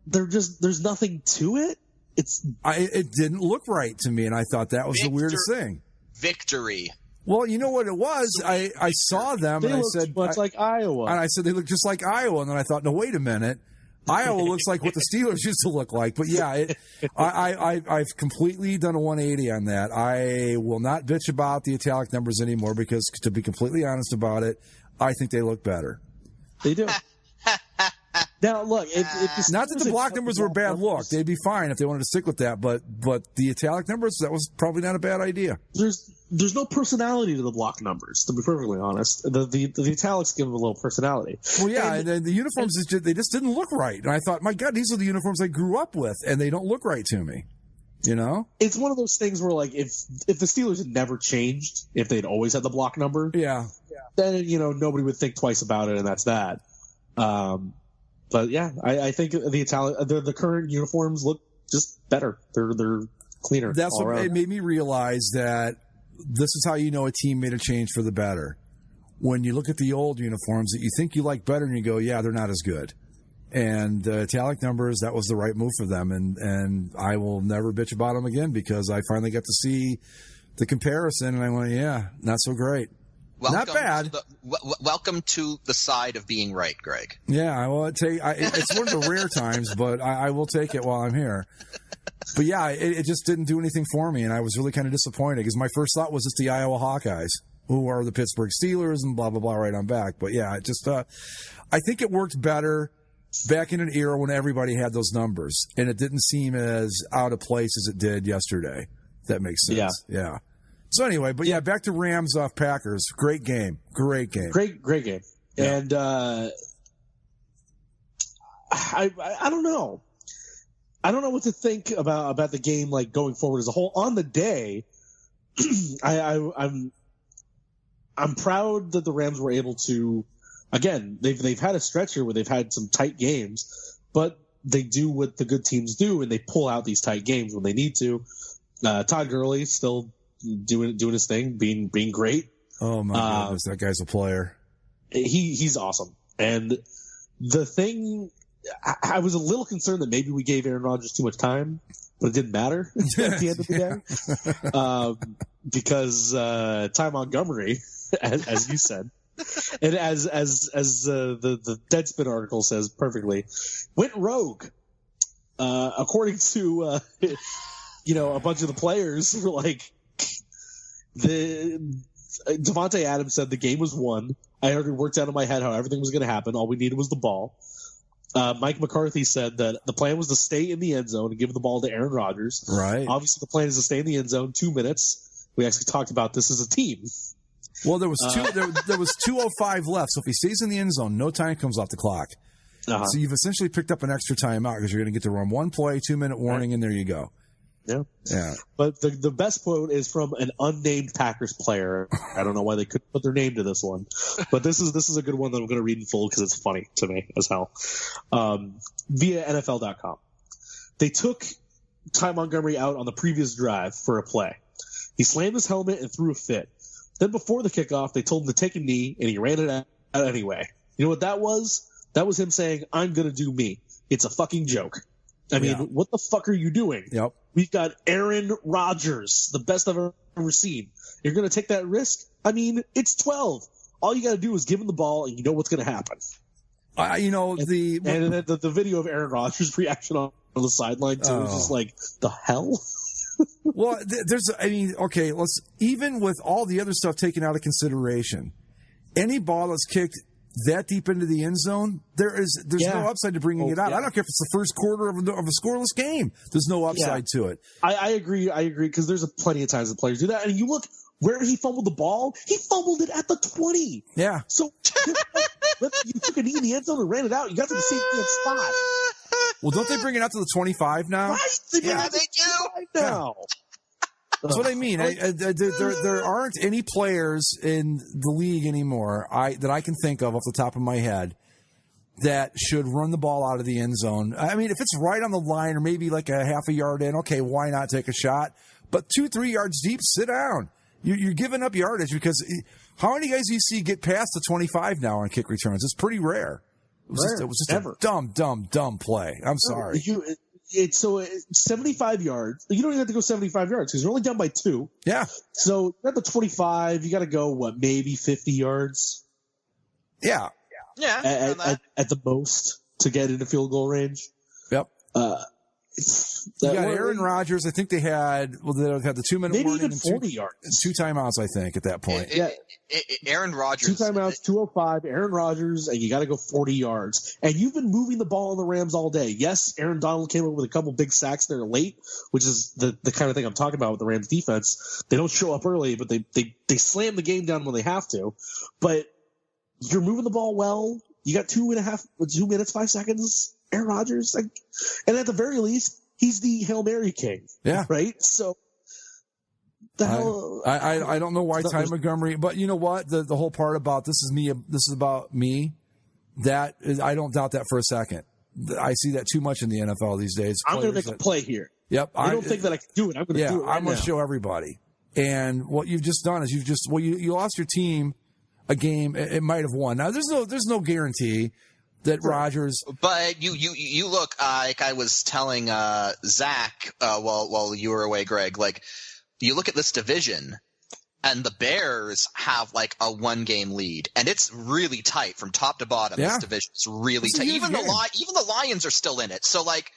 They're just, there's nothing to it. It didn't look right to me, and I thought that was the weirdest thing. Victory. Well, you know what it was? I saw them, and I said, much like Iowa. And I said, they look just like Iowa, and then I thought, no, wait a minute. Iowa looks like what the Steelers used to look like. But yeah, I've completely done a 180 on that. I will not bitch about the italic numbers anymore because, to be completely honest about it, I think they look better. They do. Now, look, if the Not that the block numbers were a bad look. They'd be fine if they wanted to stick with that, but the italic numbers, that was probably not a bad idea. There's no personality to the block numbers, to be perfectly honest. The italics give them a little personality. Well, yeah, and then the uniforms, they just didn't look right. And I thought, my God, these are the uniforms I grew up with, and they don't look right to me. You know? It's one of those things where, like, if the Steelers had never changed, if they'd always had the block number, then, nobody would think twice about it, and that's that. But yeah, I think the current uniforms look just better. They're cleaner. That's what it made me realize that this is how you know a team made a change for the better. When you look at the old uniforms that you think you like better, and you go, yeah, they're not as good. And the italic numbers, that was the right move for them. And I will never bitch about them again because I finally got to see the comparison, and I went, yeah, not so great. Not bad. Welcome to the side of being right, Greg. Yeah, well, it's one of the rare times, but I will take it while I'm here. But yeah, it just didn't do anything for me, and I was really kind of disappointed because my first thought was it's the Iowa Hawkeyes, who are the Pittsburgh Steelers, and blah, blah, blah, right on back. But yeah, I think it worked better back in an era when everybody had those numbers, and it didn't seem as out of place as it did yesterday. If that makes sense. Yeah. So anyway, but yeah, back to Rams off Packers. Great game. Great game. Great game. Yeah. And I don't know. I don't know what to think about the game, like, going forward as a whole. On the day, I'm proud that the Rams were able to. Again, they've had a stretch here where they've had some tight games, but they do what the good teams do, and they pull out these tight games when they need to. Todd Gurley still doing his thing, being great. Oh my goodness, that guy's a player. He's awesome. And the thing, I was a little concerned that maybe we gave Aaron Rodgers too much time, but it didn't matter at the end of the day, because Ty Montgomery, as you said, and as the Deadspin article says perfectly, went rogue. According to a bunch of the players were like. Devontae Adams said the game was won. I already worked out in my head how everything was going to happen. All we needed was the ball. Mike McCarthy said that the plan was to stay in the end zone and give the ball to Aaron Rodgers. Right. Obviously, the plan is to stay in the end zone 2 minutes. We actually talked about this as a team. Well, there was 2:05 left. So if he stays in the end zone, no time comes off the clock. So you've essentially picked up an extra timeout because you're going to get to run one play, 2-minute warning, and there you go. Yeah. But the best quote is from an unnamed Packers player. I don't know why they couldn't put their name to this one, but this is a good one that I'm going to read in full because it's funny to me as hell. Via NFL.com. They took Ty Montgomery out on the previous drive for a play. He slammed his helmet and threw a fit. Then before the kickoff, they told him to take a knee, and he ran it out anyway. You know what that was? That was him saying, I'm going to do me. It's a fucking joke. I mean, what the fuck are you doing? Yep. We've got Aaron Rodgers, the best I've ever seen. You're going to take that risk? I mean, it's 12. All you got to do is give him the ball, and you know what's going to happen. The video of Aaron Rodgers' reaction on the sideline, too, is just like, the hell? Well, even with all the other stuff taken out of consideration, any ball that's kicked that deep into the end zone, there's no upside to bringing it out. I don't care if it's the first quarter of a scoreless game. There's no upside to it. I agree, because there's plenty of times that players do that. And you look, where he fumbled the ball, he fumbled it at the 20. Yeah. So you took a knee in the end zone and ran it out. You got to the same spot. Well, don't they bring it out to the 25 now? Right. They do. Now. That's what I mean. There aren't any players in the league anymore that I can think of off the top of my head that should run the ball out of the end zone. I mean, if it's right on the line or maybe like a half a yard in, okay, why not take a shot? But 2-3 yards deep, sit down. You're giving up yardage because how many guys do you see get past the 25 now on kick returns? It's pretty rare. It was just a dumb play. I'm sorry. It's 75 yards. You don't even have to go 75 yards because you're only down by 2. Yeah. So at the 25, you got to go, maybe 50 yards? Yeah. Yeah. At the most to get into field goal range. Yep. You got Aaron Rodgers. I think they had the 2-minute maybe warning even and 40 yards. 2 timeouts, I think, at that point. Aaron Rodgers. 2 timeouts, 205, Aaron Rodgers, and you got to go 40 yards. And you've been moving the ball on the Rams all day. Yes, Aaron Donald came up with a couple big sacks there late, which is the kind of thing I'm talking about with the Rams defense. They don't show up early, but they slam the game down when they have to. But you're moving the ball well. You got 2 minutes, 5 seconds, Aaron Rodgers. And at the very least, he's the Hail Mary king. Yeah. Right? So, the hell. I don't know why Ty Montgomery, but you know what? The whole part about this is about me, that is, I don't doubt that for a second. I see that too much in the NFL these days. I'm going to make a play here. Yep. I don't think that I can do it. I'm going to do it right I'm going to show everybody. And what you've just done is you lost your team a game. It might have won. Now there's no guarantee that Rodgers. But you look like I was telling Zach while you were away, Greg. Like you look at this division, and the Bears have like a 1-game lead, and it's really tight from top to bottom. Yeah. This division is really tight. Even the Lions are still in it. So like.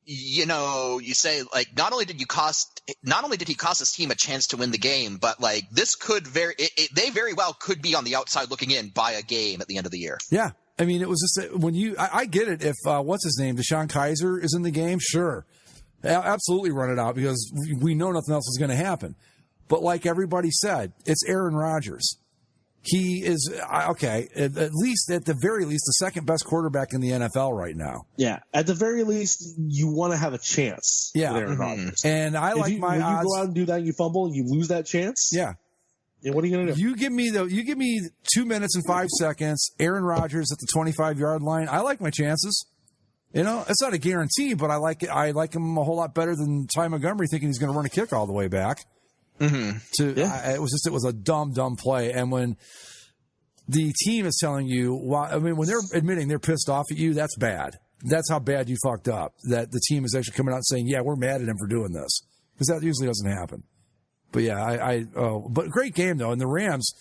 You know, you say like not only did he cost his team a chance to win the game, but like this could they very well could be on the outside looking in by a game at the end of the year. Yeah, I mean it was just when I get it if what's his name, Deshaun Kaiser is in the game, sure, absolutely run it out because we know nothing else is going to happen. But like everybody said, it's Aaron Rodgers. He is, okay, at the very least, the second best quarterback in the NFL right now. Yeah, at the very least, you want to have a chance. Yeah. With Aaron Rodgers. And I like my odds. You go out and do that and you fumble and you lose that chance? Yeah. And what are you going to do? You give me 2 minutes and 5 seconds, Aaron Rodgers at the 25-yard line. I like my chances. You know, it's not a guarantee, but I like him a whole lot better than Ty Montgomery thinking he's going to run a kick all the way back. Mm-hmm. It was a dumb play. And when the team is telling you, when they're admitting they're pissed off at you, that's bad. That's how bad you fucked up. That the team is actually coming out and saying, yeah, we're mad at him for doing this, because that usually doesn't happen. But yeah, but great game though. And the Rams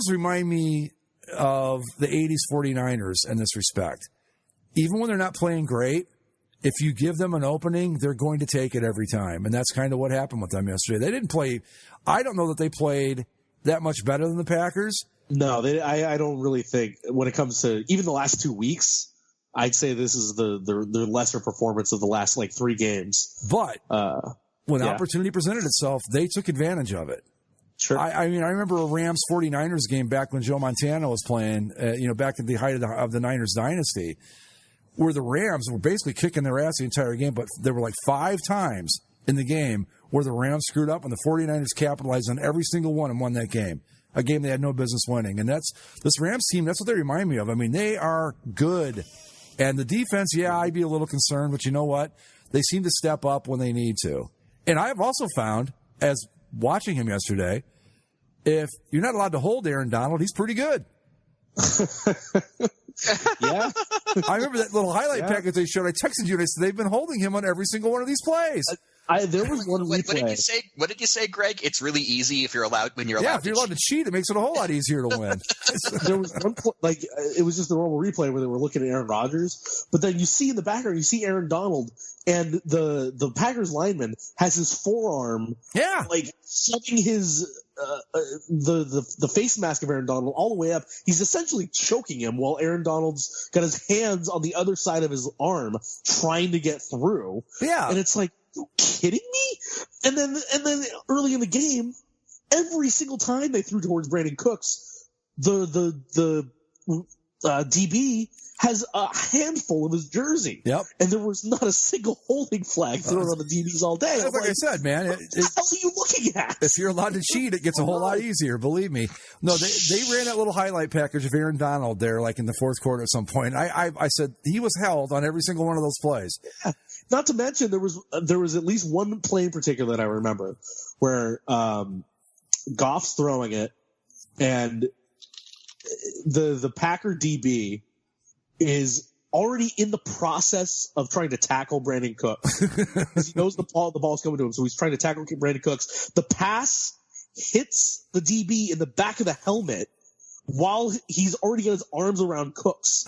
remind me of the 80s 49ers in this respect. Even when they're not playing great, if you give them an opening, they're going to take it every time. And that's kind of what happened with them yesterday. They didn't play. I don't know that they played that much better than the Packers. No, I don't really think when it comes to even the last 2 weeks, I'd say this is the lesser performance of the last like 3 games. But when opportunity presented itself, they took advantage of it. Sure. I mean, I remember a Rams 49ers game back when Joe Montana was playing, back at the height of the Niners dynasty, where the Rams were basically kicking their ass the entire game, but there were like 5 times in the game where the Rams screwed up and the 49ers capitalized on every single one and won that game. A game they had no business winning. And that's this Rams team, that's what they remind me of. I mean, they are good. And the defense, I'd be a little concerned, but you know what? They seem to step up when they need to. And I have also found, as watching him yesterday, if you're not allowed to hold Aaron Donald, he's pretty good. Yeah. I remember that little highlight package they showed. I texted you and I said, they've been holding him on every single one of these plays. There was one replay. What did you say, Greg? It's really easy if you're allowed if you're allowed to cheat, it makes it a whole lot easier to win. There was one it was just a normal replay where they were looking at Aaron Rodgers, but then you see in the background, you see Aaron Donald, and the Packers lineman has his forearm, like shoving his the face mask of Aaron Donald all the way up. He's essentially choking him while Aaron Donald's got his hands on the other side of his arm trying to get through. Yeah, and it's like, you kidding me? And then early in the game, every single time they threw towards Brandon Cooks, the DB has a handful of his jersey. Yep. And there was not a single holding flag thrown on the DBs all day. Like I said, man. What the hell are you looking at? If you're allowed to cheat, it gets a whole lot easier, believe me. No, they ran that little highlight package of Aaron Donald there, like in the fourth quarter at some point. I said he was held on every single one of those plays. Yeah. Not to mention, there was at least one play in particular that I remember where Goff's throwing it, and the Packer DB is already in the process of trying to tackle Brandon Cooks. Because he knows the ball's coming to him, so he's trying to tackle Brandon Cooks. The pass hits the DB in the back of the helmet while he's already got his arms around Cooks.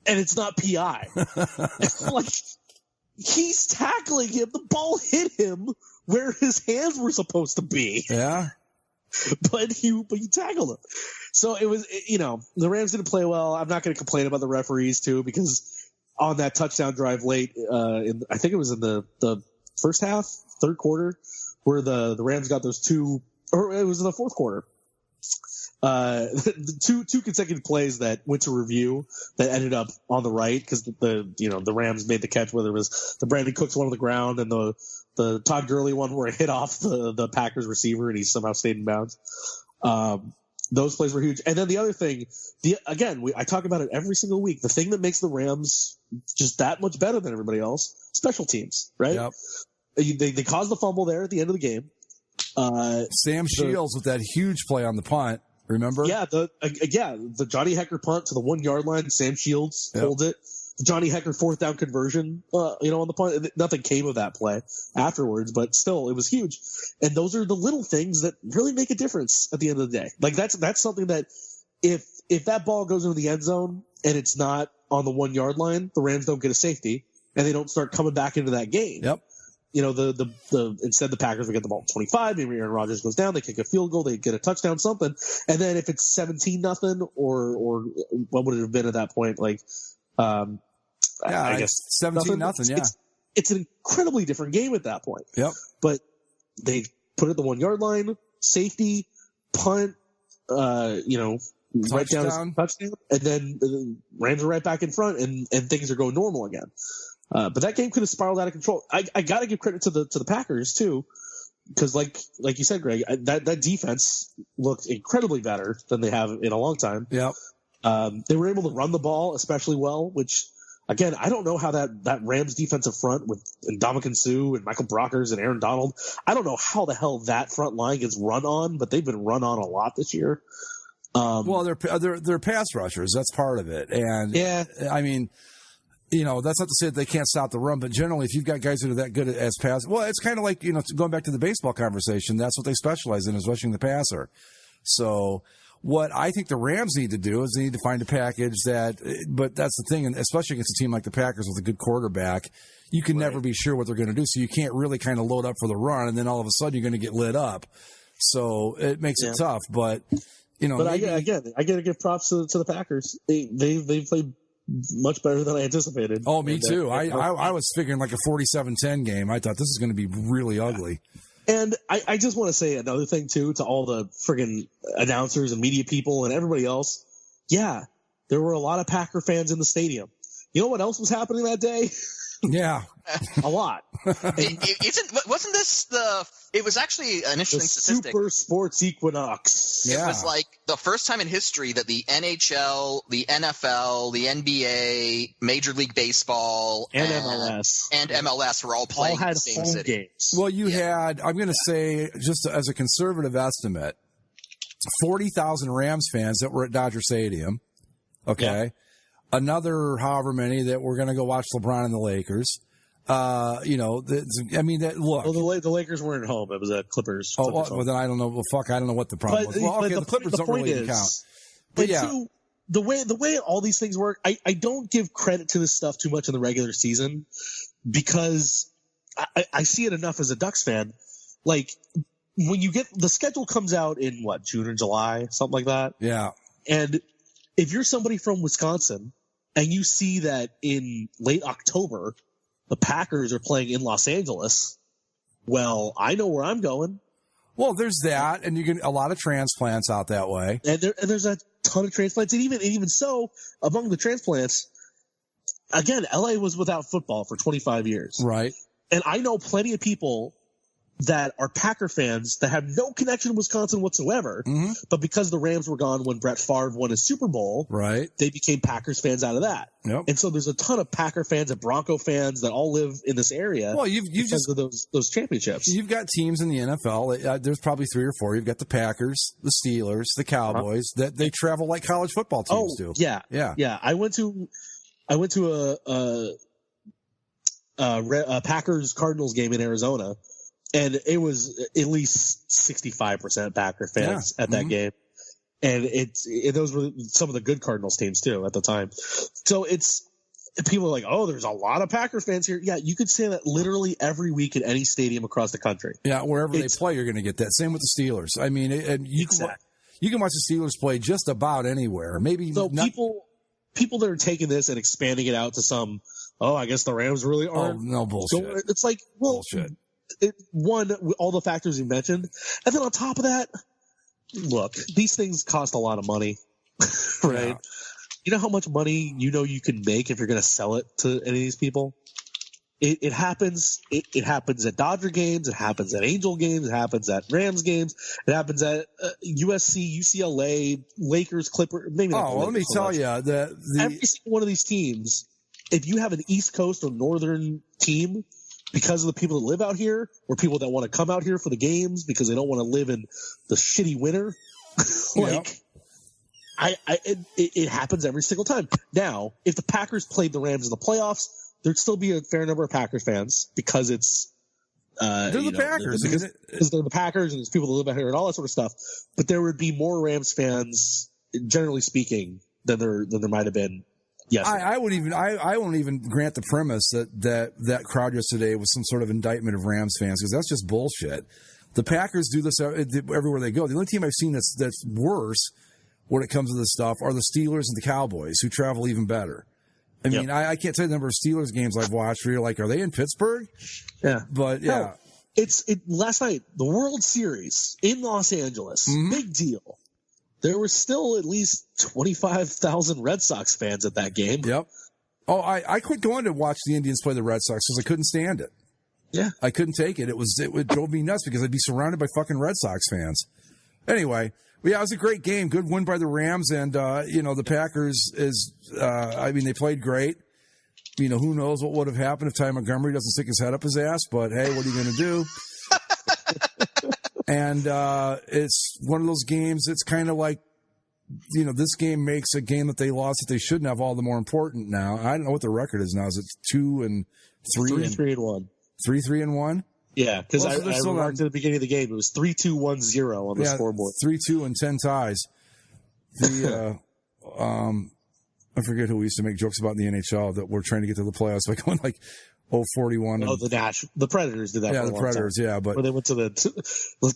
And it's not PI. Like, he's tackling him. The ball hit him where his hands were supposed to be. Yeah. But you tackled him. So it was, the Rams didn't play well. I'm not going to complain about the referees too, because on that touchdown drive late, I think it was in the first half, third quarter, where the Rams got those two, or it was in the fourth quarter. Two consecutive plays that went to review that ended up on the right, because the Rams made the catch, whether it was the Brandon Cooks one on the ground and the Todd Gurley one where it hit off the Packers receiver and he somehow stayed in bounds. Those plays were huge. And then the other thing, I talk about it every single week. The thing that makes the Rams just that much better than everybody else, special teams, right? Yep. They caused the fumble there at the end of the game. Sam Shields with that huge play on the punt. Remember? Yeah, the Johnny Hecker punt to the 1 yard line. Sam Shields holds it. The Johnny Hecker 4th down conversion, on the punt. Nothing came of that play afterwards, but still, it was huge. And those are the little things that really make a difference at the end of the day. Like that's something that if that ball goes into the end zone and it's not on the 1 yard line, the Rams don't get a safety and they don't start coming back into that game. Yep. Instead the Packers would get the ball at 25. Maybe Aaron Rodgers goes down. They kick a field goal. They get a touchdown, something. And then if it's 17-0 or what would it have been at that point? Like, I guess 17-0. Yeah. It's an incredibly different game at that point. Yep. But they put it at the 1 yard line, safety, punt, right down touchdown, and then the Rams are right back in front, and things are going normal again. But that game could have spiraled out of control. I got to give credit to the Packers too, because like you said, Greg, that defense looked incredibly better than they have in a long time. Yep. They were able to run the ball especially well, which again, I don't know how that Rams defensive front with Ndamukong Suh and Michael Brockers and Aaron Donald, I don't know how the hell that front line gets run on, but they've been run on a lot this year. Well, they're pass rushers. That's part of it. And yeah, I mean, that's not to say that they can't stop the run, but generally, if you've got guys that are that good as pass, well, it's kind of like, going back to the baseball conversation, that's what they specialize in, is rushing the passer. So what I think the Rams need to do is they need to find a package but that's the thing, and especially against a team like the Packers with a good quarterback, you can never be sure what they're going to do. So you can't really kind of load up for the run, and then all of a sudden you're going to get lit up. So it makes it tough, but But I got to give props to the Packers. They played much better than I anticipated. Oh, me too. I was figuring like a 47-10 game. I thought this is going to be really ugly. And I just want to say another thing too to all the friggin' announcers and media people and everybody else. Yeah, there were a lot of Packer fans in the stadium. You know what else was happening that day? Yeah. A lot. Wasn't this it was actually an interesting statistic. Super Sports Equinox. Yeah. It was like the first time in history that the NHL, the NFL, the NBA, Major League Baseball, and MLS were all playing had in the same home city. games. Well, you had, I'm going to say, just as a conservative estimate, 40,000 Rams fans that were at Dodger Stadium. Okay. Yeah. Another however many that were going to go watch LeBron and the Lakers. Look. Well, the Lakers weren't home. It was at Clippers. Well, then I don't know. Well, fuck, I don't know what the problem was. Well, okay, the Clippers don't really even count. But yeah. Too, the way all these things work, I don't give credit to this stuff too much in the regular season because I see it enough as a Ducks fan. Like, when you get – the schedule comes out in, June or July, something like that? Yeah. And if you're somebody from Wisconsin and you see that in late October the Packers are playing in Los Angeles, well, I know where I'm going. Well, there's that, and you get a lot of transplants out that way. And there's a ton of transplants. And even so, among the transplants, again, LA was without football for 25 years. Right. And I know plenty of people that are Packer fans that have no connection to Wisconsin whatsoever, but because the Rams were gone when Brett Favre won his Super Bowl, right, they became Packers fans out of that. Yep. And so there's a ton of Packer fans and Bronco fans that all live in this area. Well, you've because of those championships. You've got teams in the NFL. There's probably 3 or 4. You've got the Packers, the Steelers, the Cowboys. That they travel like college football teams do. Yeah. I went to a Packers Cardinals game in Arizona. And it was at least 65% Packer fans at that game. And those were some of the good Cardinals teams too at the time. So people are like, oh, there's a lot of Packers fans here. Yeah, you could say that literally every week at any stadium across the country. Yeah, wherever they play, you're going to get that. Same with the Steelers. I mean, and you can watch the Steelers play just about anywhere. Maybe so people that are taking this and expanding it out to some, I guess the Rams really aren't. Oh, no bullshit. So it's like, well, bullshit. One, all the factors you mentioned, and then on top of that, look, these things cost a lot of money, right? Yeah. You know how much money you can make if you're going to sell it to any of these people? It happens. It happens at Dodger games. It happens at Angel games. It happens at Rams games. It happens at USC, UCLA, Lakers, Clippers. Maybe not. Oh, well, let me tell you, every single one of these teams, if you have an East Coast or Northern team, because of the people that live out here, or people that want to come out here for the games because they don't want to live in the shitty winter, like. It happens every single time. Now, if the Packers played the Rams in the playoffs, there'd still be a fair number of Packers fans because it's they're the Packers. Because they're the Packers and there's people that live out here and all that sort of stuff. But there would be more Rams fans, generally speaking, than there might have been. Yes, I won't even grant the premise that crowd yesterday was some sort of indictment of Rams fans, because that's just bullshit. The Packers do this everywhere they go. The only team I've seen that's worse when it comes to this stuff are the Steelers and the Cowboys, who travel even better. I mean, I can't tell you the number of Steelers games I've watched where you're like, are they in Pittsburgh? Yeah. But, yeah. No, last night, the World Series in Los Angeles, big deal. There were still at least 25,000 Red Sox fans at that game. Yep. Oh, I quit going to watch the Indians play the Red Sox because I couldn't stand it. Yeah. I couldn't take it. It drove me nuts because I'd be surrounded by fucking Red Sox fans. Anyway. Yeah, it was a great game. Good win by the Rams, and the Packers they played great. Who knows what would have happened if Ty Montgomery doesn't stick his head up his ass? But hey, what are you going to do? And it's one of those games. It's kind of like, this game makes a game that they lost that they shouldn't have all the more important. Now I don't know what the record is now. Is it 2-3? 3-3-1. 3-3-1. Yeah, because I remarked at the beginning of the game, it was 3-2-1-0 on the scoreboard. 3-2 and 10 ties. I forget who we used to make jokes about in the NHL that we're trying to get to the playoffs by going like 0-41. Oh, the Predators did that. Yeah, for the Predators. Time. Yeah, but where they went to the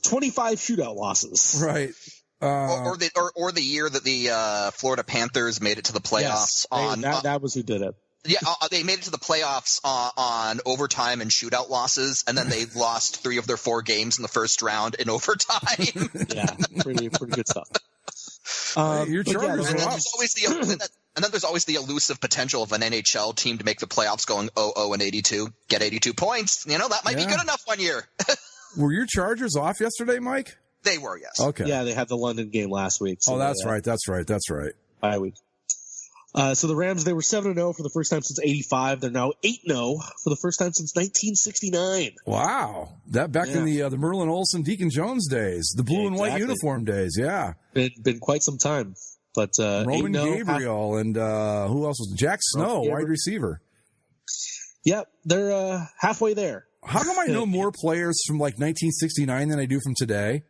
25 shootout losses. Right. Or the year that the Florida Panthers made it to the playoffs. Yes, that was who did it. Yeah, they made it to the playoffs on overtime and shootout losses, and then they lost 3 of their 4 games in the first round in overtime. Yeah, pretty good stuff. Your Chargers and then there's always the elusive potential of an NHL team to make the playoffs going 0-82, get 82 points. That might be good enough one year. Were your Chargers off yesterday, Mike? They were, yes. Okay. Yeah, they had the London game last week. So that's right. Bye week. So the Rams, they were 7-0 for the first time since 85. They're now 8-0 for the first time since 1969. Wow. That back in the Merlin Olsen, Deacon Jones days, the blue and white uniform days. Yeah. Been quite some time. But Roman Gabriel and who else was Jack Snow, wide receiver. Yep, they're halfway there. How come I know more players from like 1969 than I do from today?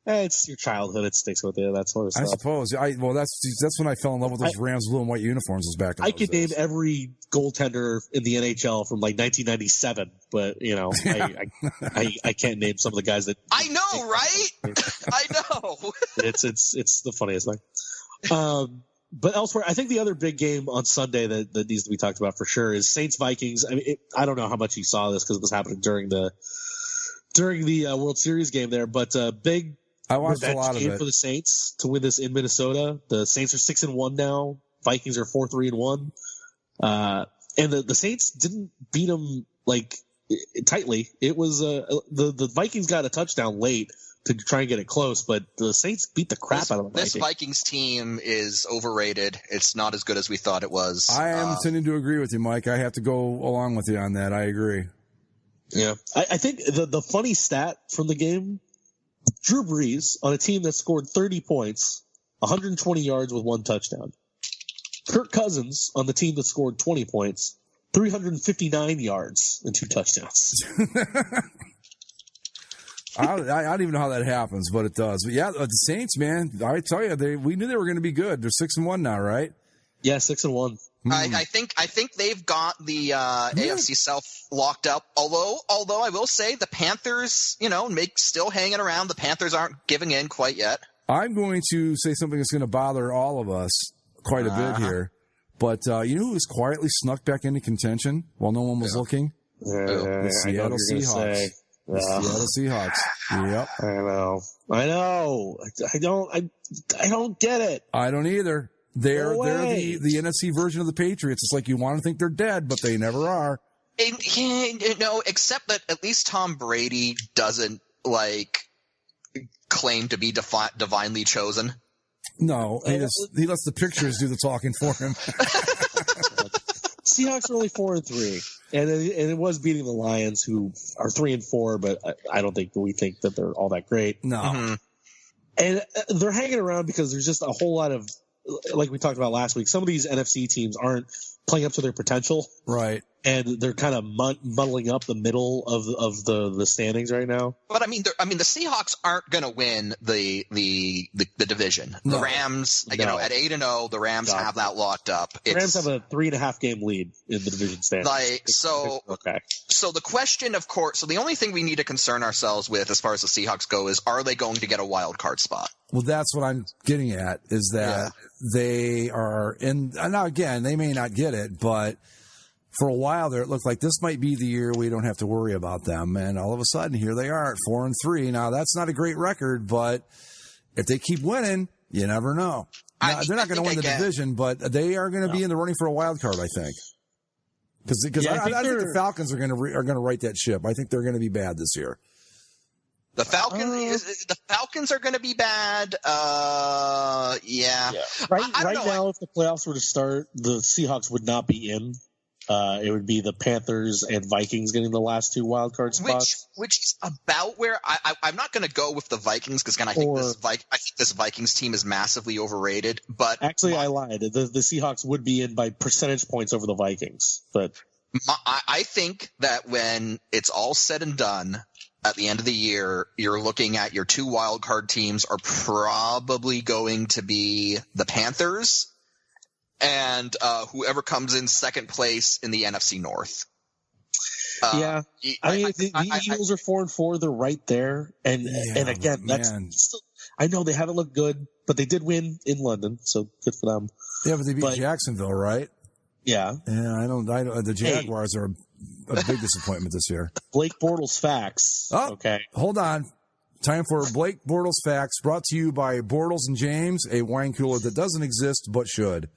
It's your childhood. It sticks with you. That sort of stuff. I suppose. That's when I fell in love with those Rams blue and white uniforms. Was back in I could name every goaltender in the NHL from like 1997, but I can't name some of the guys that. I know, right? I know. It's the funniest thing. But elsewhere, I think the other big game on Sunday that needs to be talked about for sure is Saints Vikings. I mean, I don't know how much you saw this because it was happening during the World Series game there, but big. I watched a lot of it for the Saints to win this in Minnesota. The Saints are 6-1 now. Vikings are 4-3-1. And the Saints didn't beat them like tightly. It was the Vikings got a touchdown late to try and get it close, but the Saints beat the crap out of them. This Vikings team is overrated. It's not as good as we thought it was. I am tending to agree with you, Mike. I have to go along with you on that. I agree. Yeah, I think the funny stat from the game. Drew Brees on a team that scored 30 points, 120 yards with 1 touchdown. Kirk Cousins on the team that scored 20 points, 359 yards and 2 touchdowns. I don't even know how that happens, but it does. But yeah, the Saints, man, I tell you, we knew they were going to be good. They're 6-1 now, right? Yeah, 6-1. I think they've got the AFC South locked up. Although I will say the Panthers, still hanging around. The Panthers aren't giving in quite yet. I'm going to say something that's going to bother all of us quite a bit here. But you know who was quietly snuck back into contention while no one was looking? The Seattle Seahawks. The Seattle Seahawks. Yep. I know. I don't get it. I don't either. They're the NFC version of the Patriots. It's like you want to think they're dead, but they never are. Except that at least Tom Brady doesn't claim to be divinely chosen. No, he lets the pictures do the talking for him. Seahawks are only 4-3, and it was beating the Lions, who are 3-4, but I don't think we think that they're all that great. No, and they're hanging around because there's just a whole lot of, like we talked about last week, some of these NFC teams aren't playing up to their potential, right? And they're kind of muddling up the middle of the standings right now. But the Seahawks aren't going to win the division. No. The Rams, at 8-0, the Rams have that locked up. The Rams have a 3.5 game lead in the division standings. So the question, of course, so the only thing we need to concern ourselves with as far as the Seahawks go is, are they going to get a wild card spot? Well, that's what I'm getting at, is that they are in. Now, again, they may not get it, but for a while there, it looked like this might be the year we don't have to worry about them. And all of a sudden, here they are at 4-3. Now, that's not a great record, but if they keep winning, you never know. Now, they're not going to win the division, but they are going to be in the running for a wild card, I think. Because I think the Falcons are going to right that ship. I think they're going to be bad this year. The Falcons are going to be bad. Yeah. Right now, if the playoffs were to start, the Seahawks would not be in. It would be the Panthers and Vikings getting the last 2 wild card spots. Which is about where I'm not going to go with the Vikings, because I think this Vikings team is massively overrated. But actually, I lied. The Seahawks would be in by percentage points over the Vikings. But I think that when it's all said and done, at the end of the year, you're looking at your 2 wild card teams are probably going to be the Panthers and whoever comes in second place in the NFC North. The Eagles are 4-4. They're right there, and again, that's still, I know they haven't looked good, but they did win in London, so good for them. Yeah, but they beat Jacksonville, right? Yeah. Yeah, I don't. The Jaguars are a big disappointment this year. Blake Bortles facts. Oh, okay. Hold on. Time for Blake Bortles facts, brought to you by Bortles and James, a wine cooler that doesn't exist but should.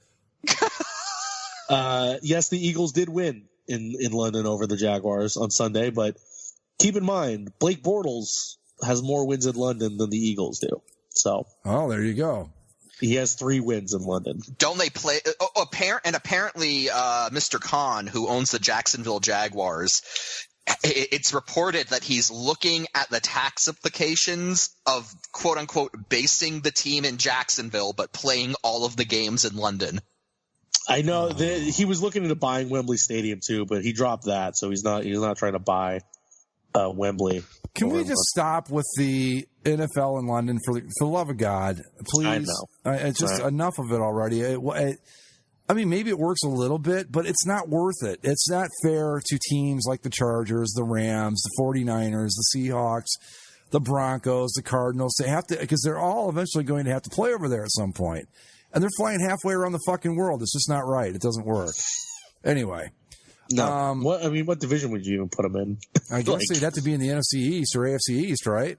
Yes, the Eagles did win in London over the Jaguars on Sunday, but keep in mind, Blake Bortles has more wins in London than the Eagles do. So, there you go. He has 3 wins in London. Don't they play? Apparently, Mr. Khan, who owns the Jacksonville Jaguars, it's reported that he's looking at the tax implications of "quote unquote" basing the team in Jacksonville but playing all of the games in London. I know that he was looking into buying Wembley Stadium too, but he dropped that, so he's not trying to buy Wembley. Can we just stop with the NFL in London for the love of God, please? I know. Just enough of it already. Maybe it works a little bit, but it's not worth it. It's not fair to teams like the Chargers, the Rams, the 49ers, the Seahawks, the Broncos, the Cardinals. They have to, because they're all eventually going to have to play over there at some point. And they're flying halfway around the fucking world. It's just not right. It doesn't work. Anyway. No. What division would you even put them in? I guess they'd have to be in the NFC East or AFC East, right?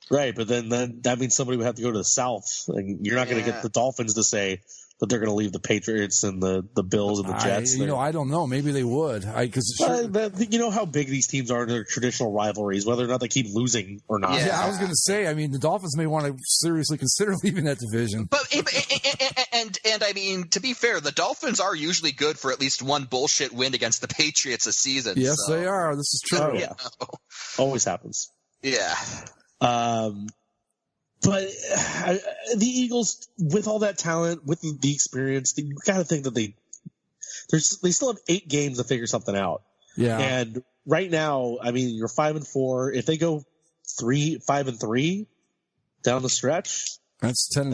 Right, but then that means somebody would have to go to the South. And you're not going to get the Dolphins to say that they're going to leave the Patriots and the Bills and the Jets. I don't know. Maybe they would. You know how big these teams are in their traditional rivalries, whether or not they keep losing or not. Yeah, I was going to say, the Dolphins may want to seriously consider leaving that division. But to be fair, the Dolphins are usually good for at least one bullshit win against the Patriots this season. Yes, they are. This is true. Oh, yeah. Always happens. Yeah. But the Eagles, with all that talent, with the experience, you got to think that they still have 8 games to figure something out. Yeah. And right now, you're 5-4. If they go 5-3 down the stretch, That's 10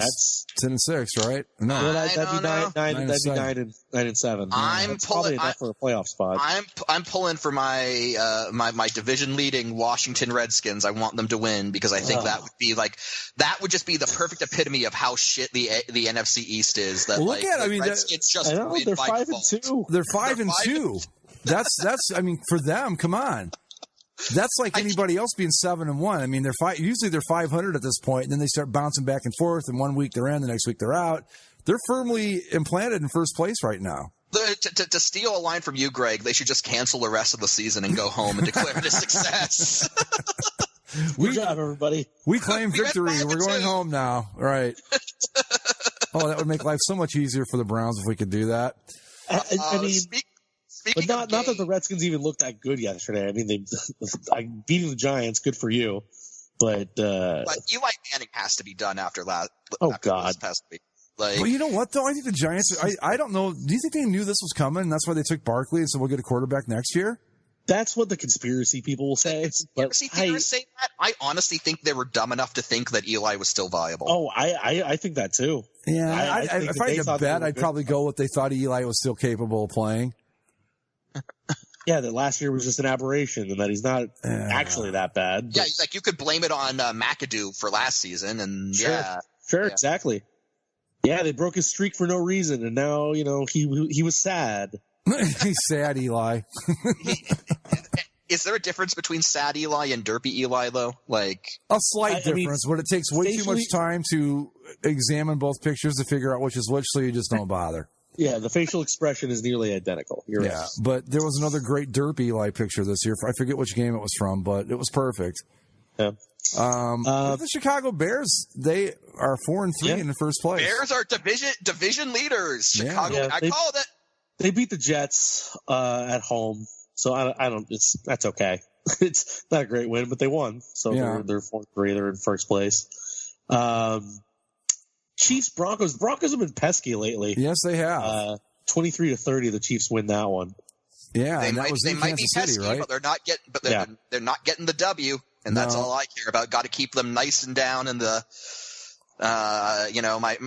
and 6, right? No. Well, that'd be nine and 7. I'm probably enough for a playoff spot. I'm pulling for my my division leading Washington Redskins. I want them to win because I think that would just be the perfect epitome of how shit the NFC East is. That look at, Redskins just win they're by 5-2. They're 5-2. That's. I mean, for them, come on. That's like anybody else being 7-1. I mean, usually they're 500 at this point, and then they start bouncing back and forth. And 1 week they're in, the next week they're out. They're firmly implanted in first place right now. To steal a line from you, Greg, they should just cancel the rest of the season and go home and declare it a success. Good job, everybody. We claim victory. We're going home now. Right. Oh, that would make life so much easier for the Browns if we could do that. I mean, but not that the Redskins even looked that good yesterday. I mean, beating the Giants, good for you. But Eli Manning has to be done after last. God! This past week. Well, you know what though? I think the Giants. I don't know. Do you think they knew this was coming? And that's why they took Barkley and said we'll get a quarterback next year. That's what the conspiracy people will say. Conspiracy theorists say that. I honestly think they were dumb enough to think that Eli was still viable. Oh, I think that too. Yeah, if I had to bet, I'd probably go with they thought Eli was still capable of playing. Yeah, that last year was just an aberration and that he's not actually that bad. Yeah, like you could blame it on McAdoo for last season, and Sure, exactly. Yeah, they broke his streak for no reason, and now he was sad. He's sad, Eli. Is there a difference between sad Eli and derpy Eli, though? Like a slight difference, but it takes way too much time to examine both pictures to figure out which is which, so you just don't bother. Yeah, the facial expression is nearly identical. You're right. But there was another great derp Eli picture this year. I forget which game it was from, but it was perfect. Yeah. The Chicago Bears, they are 4-3 in the first place. Bears are division leaders. Chicago, I called it. They beat the Jets at home, so I don't. That's okay. It's not a great win, but they won, so they're 4-3. They're in first place. Chiefs Broncos. The Broncos have been pesky lately. Yes, they have. 23-30. The Chiefs win that one. Yeah, they and that might, was they in might Kansas be pesky, City, right? but they're not getting the W, and that's all I care about. Got to keep them nice and down in the.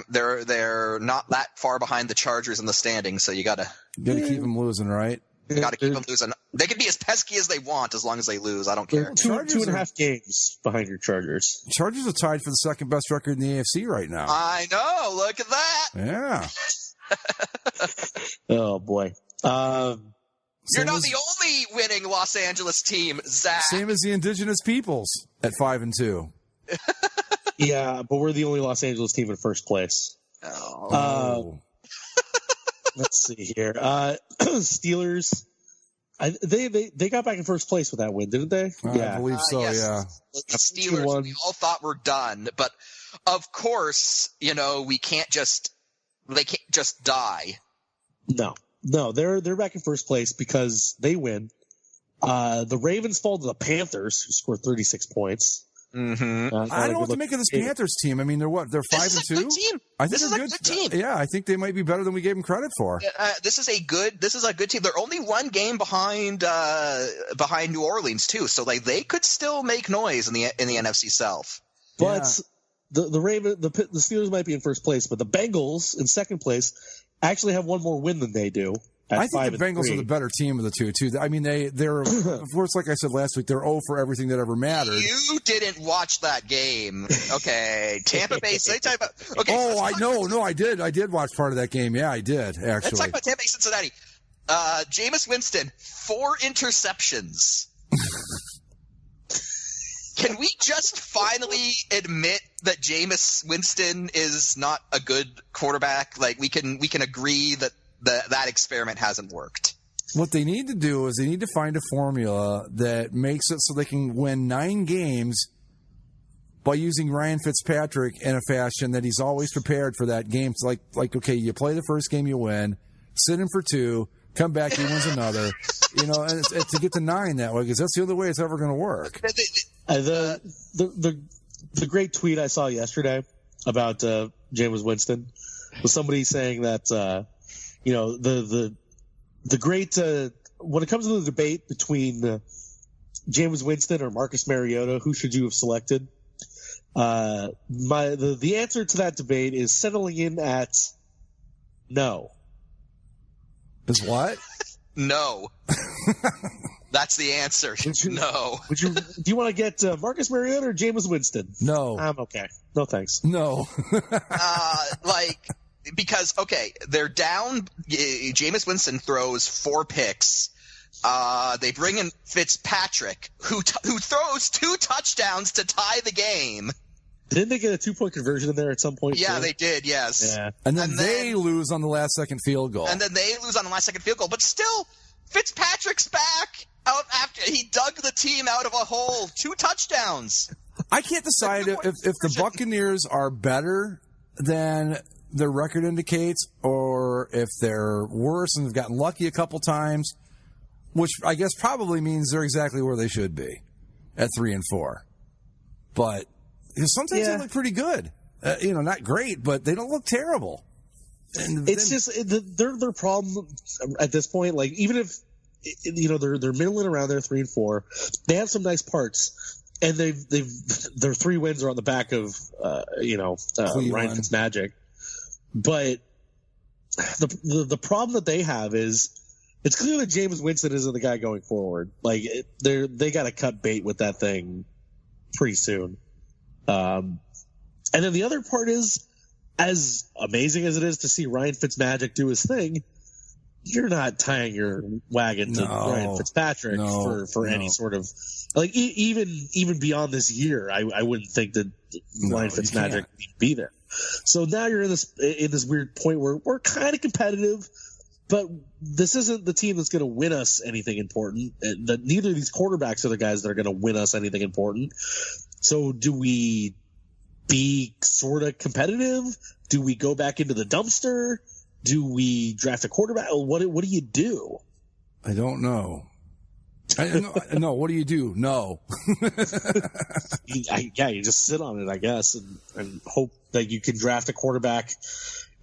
They're not that far behind the Chargers in the standings, so you gotta keep them losing, right? Gotta keep them losing. They can be as pesky as they want as long as they lose. I don't care. 2.5 games behind your Chargers. Chargers are tied for the second best record in the AFC right now. I know. Look at that. Yeah. Oh boy. You're not the only winning Los Angeles team, Zach. Same as the indigenous peoples at 5-2. Yeah, but we're the only Los Angeles team in first place. Oh. Let's see here. Steelers. They got back in first place with that win, didn't they? I believe so. Yes. Yeah. The Steelers. We all thought were done, but of course, they can't just die. No, they're back in first place because they win. The Ravens fall to the Panthers, who scored 36 points. Mm-hmm. I don't know what to make of this Panthers team. I mean, they're what? They're 5-2. This is a good team. I think they're a good team. Yeah, I think they might be better than we gave them credit for. This is a good team. They're only one game behind New Orleans too, so they could still make noise in the NFC South. But the Steelers might be in first place, but the Bengals in second place actually have one more win than they do. I think the Bengals are the better team of the two, too. I mean, they're of course, like I said last week, they're 0 for everything that ever mattered. You didn't watch that game. Okay. Tampa Bay. Okay. Oh, I know. No, I did. I did watch part of that game. Yeah, I did, actually. Let's talk about Tampa Bay, Cincinnati. Jameis Winston, 4 interceptions. Can we just finally admit that Jameis Winston is not a good quarterback? Like, we can agree that that experiment hasn't worked. What they need to do is they need to find a formula that makes it so they can win 9 games by using Ryan Fitzpatrick in a fashion that he's always prepared for that game. It's like okay, you play the first game, you win, sit him for 2, come back, he wins another. And to get to 9 that way, because that's the only way it's ever going to work. The great tweet I saw yesterday about Jameis Winston was somebody saying that the great when it comes to the debate between Jameis Winston or Marcus Mariota, who should you have selected? The answer to that debate is settling in at no. Is what? No. That's the answer. No. Do you want to get Marcus Mariota or Jameis Winston? No. I'm okay. No thanks. No. Because, okay, they're down. Jameis Winston throws 4 picks. They bring in Fitzpatrick, who throws 2 touchdowns to tie the game. Didn't they get a 2-point conversion in there at some point? Yeah, too? they did, yes. Yeah. And then they lose on the last-second field goal. And then they lose on the last-second field goal. But still, Fitzpatrick's back out after he dug the team out of a hole. 2 touchdowns. I can't decide if the Buccaneers are better than their record indicates or if they're worse and have gotten lucky a couple times, which I guess probably means they're exactly where they should be at 3-4. But sometimes they look pretty good. Not great, but they don't look terrible. And it's just their problem at this point. Like even if they're middling around there 3-4, they have some nice parts, and their 3 wins are on the back of Ryan Fitzmagic. But the problem that they have is it's clear that Jameis Winston isn't the guy going forward. Like they got to cut bait with that thing pretty soon. And then the other part is, as amazing as it is to see Ryan Fitzmagic do his thing, you're not tying your wagon to Ryan Fitzpatrick for any sort of even beyond this year. I wouldn't think that Ryan Fitzmagic would be there. So now you're in this weird point where we're kind of competitive, but this isn't the team that's going to win us anything important. Neither of these quarterbacks are the guys that are going to win us anything important. So do we be sort of competitive? Do we go back into the dumpster? Do we draft a quarterback? What do you do? I don't know. No, what do you do? No. You just sit on it, I guess, and hope that you can draft a quarterback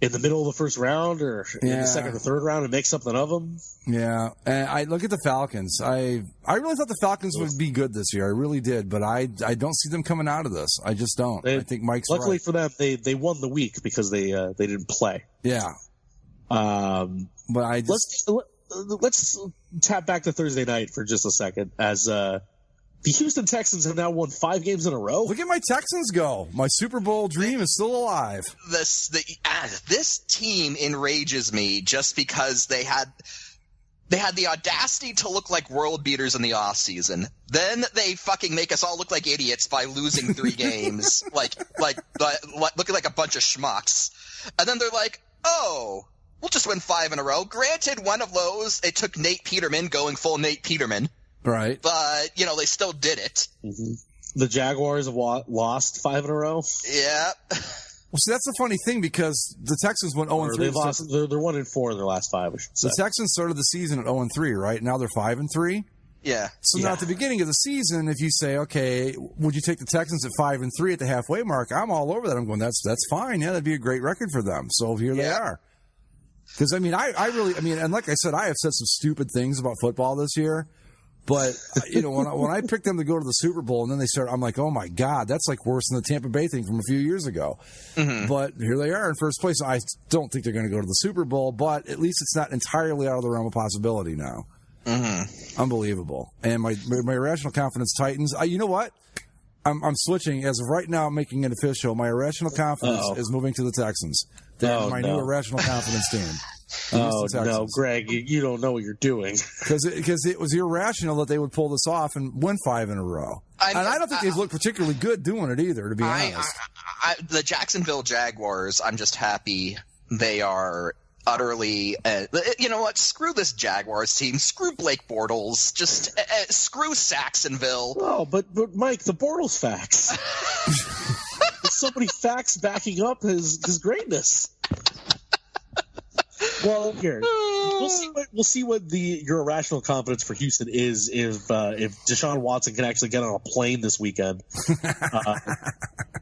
in the middle of the first round or in the second or third round and make something of them. Yeah, and I look at the Falcons. I really thought the Falcons would be good this year. I really did, but I don't see them coming out of this. I just don't. I think Mike's luckily right. for them, they won the week because they didn't play. Yeah. But I just let's tap back to Thursday night for just a second as the Houston Texans have now won 5 games in a row. Look at my Texans go. My Super Bowl dream is still alive. This team enrages me just because they had the audacity to look like world beaters in the offseason. Then they fucking make us all look like idiots by losing 3 games, like looking like a bunch of schmucks. And then they're like, oh, we'll just win 5 in a row. Granted, one of those, it took Nate Peterman going full Nate Peterman. Right. But, they still did it. Mm-hmm. The Jaguars have lost 5 in a row. Yeah. Well, see, that's the funny thing because the Texans went 0-3. They've lost. They're 1-4 in their last 5. I should say. The Texans started the season at 0-3, right? Now they're 5-3. Yeah. So now at the beginning of the season, if you say, okay, would you take the Texans at 5-3 at the halfway mark? I'm all over that. I'm going, that's fine. Yeah, that'd be a great record for them. So here they are. Because I really, and like I said, I have said some stupid things about football this year. But, when I picked them to go to the Super Bowl and then they I'm like, oh my God, that's like worse than the Tampa Bay thing from a few years ago. Mm-hmm. But here they are in first place. I don't think they're going to go to the Super Bowl, but at least it's not entirely out of the realm of possibility now. Mm-hmm. Unbelievable. And my irrational confidence Titans. You know what? I'm switching. As of right now, I'm making it official. My irrational confidence is moving to the Texans. They're my new irrational confidence team. Oh, no, Greg, you don't know what you're doing. Because it was irrational that they would pull this off and win 5 in a row. And I don't think they've looked particularly good doing it either, to be honest. The Jacksonville Jaguars, I'm just happy they are utterly you know what? Screw this Jaguars team. Screw Blake Bortles. Just screw Saxonville. Oh, but Mike, the Bortles facts. There's so many facts backing up his greatness. Well, here we'll see what your irrational confidence for Houston is if Deshaun Watson can actually get on a plane this weekend,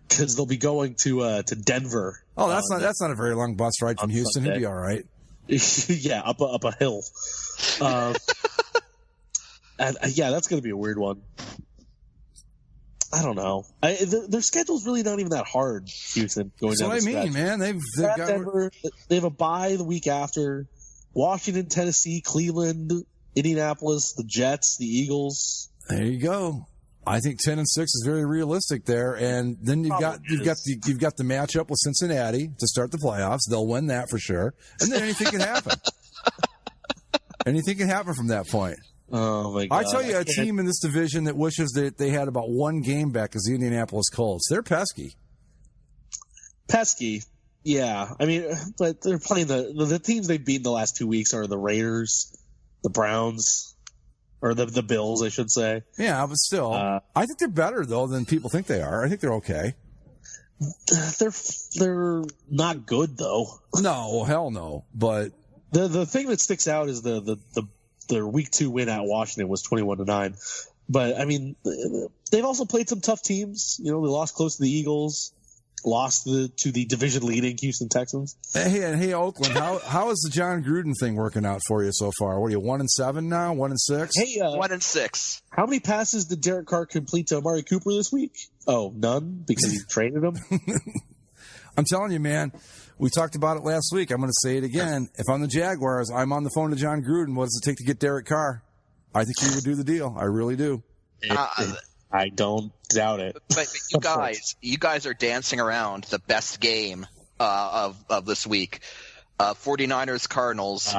because they'll be going to Denver. Oh, that's not a very long bus ride from Houston. Sunday. He'll be all right. Yeah, up a hill. And that's going to be a weird one. I don't know. Their schedule's really not even that hard, Houston, going That's down what the I mean, stretch. man. They've At got Denver, they have a bye the week after. Washington, Tennessee, Cleveland, Indianapolis, the Jets, the Eagles. There you go. I think 10-6 is very realistic there, and then you've got the matchup with Cincinnati to start the playoffs. They'll win that for sure, and then anything can happen. Anything can happen from that point. Oh my God! I tell you, a team in this division that wishes that they had about one game back is the Indianapolis Colts. They're pesky. Pesky, yeah. I mean, but they're playing the teams they've beaten the last 2 weeks are the Raiders, the Browns, or the Bills, I should say. Yeah, but still, I think they're better though than people think they are. I think they're okay. They're not good though. No, hell no. But the thing that sticks out is their week 2 win at Washington was 21-9. But I mean, they've also played some tough teams. You know, they lost close to the Eagles, lost to the division leading Houston Texans. Hey, Oakland, how is the John Gruden thing working out for you so far? What are you, 1-7 now? 1-6? Hey, 1-6. how many passes did Derek Carr complete to Amari Cooper this week? Oh, none, because he traded him. I'm telling you, man. We talked about it last week. I'm going to say it again. If I'm the Jaguars, I'm on the phone to John Gruden. What does it take to get Derek Carr? I think he would do the deal. I really do. I don't doubt it. But you guys are dancing around the best game of this week. 49ers Cardinals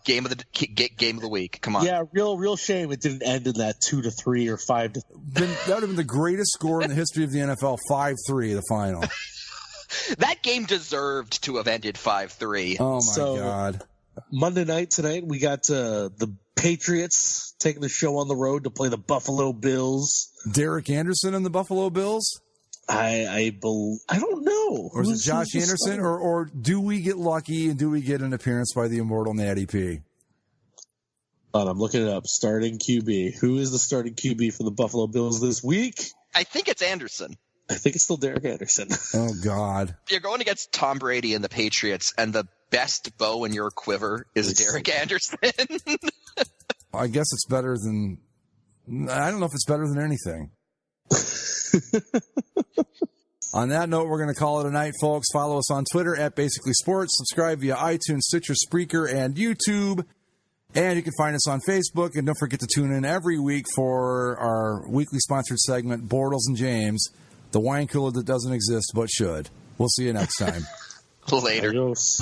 game of the week. Come on. Yeah, real shame it didn't end in that 2-3 or 5. That would have been the greatest score in the history of the NFL. 5-3, the final. That game deserved to have ended 5-3. Oh my God! Monday night tonight we got the Patriots taking the show on the road to play the Buffalo Bills. Derek Anderson and the Buffalo Bills. I don't know. Or is it Josh Anderson? Or do we get lucky and do we get an appearance by the immortal Natty P? I'm looking it up. Starting QB. Who is the starting QB for the Buffalo Bills this week? I think it's Anderson. I think it's still Derek Anderson. Oh, God. You're going against Tom Brady and the Patriots, and the best bow in your quiver is Derek Anderson. I guess it's better than... I don't know if it's better than anything. On that note, we're going to call it a night, folks. Follow us on Twitter at Basically Sports. Subscribe via iTunes, Stitcher, Spreaker, and YouTube. And you can find us on Facebook. And don't forget to tune in every week for our weekly sponsored segment, Bortles and James, the wine cooler that doesn't exist but should. We'll see you next time. Later. Adios.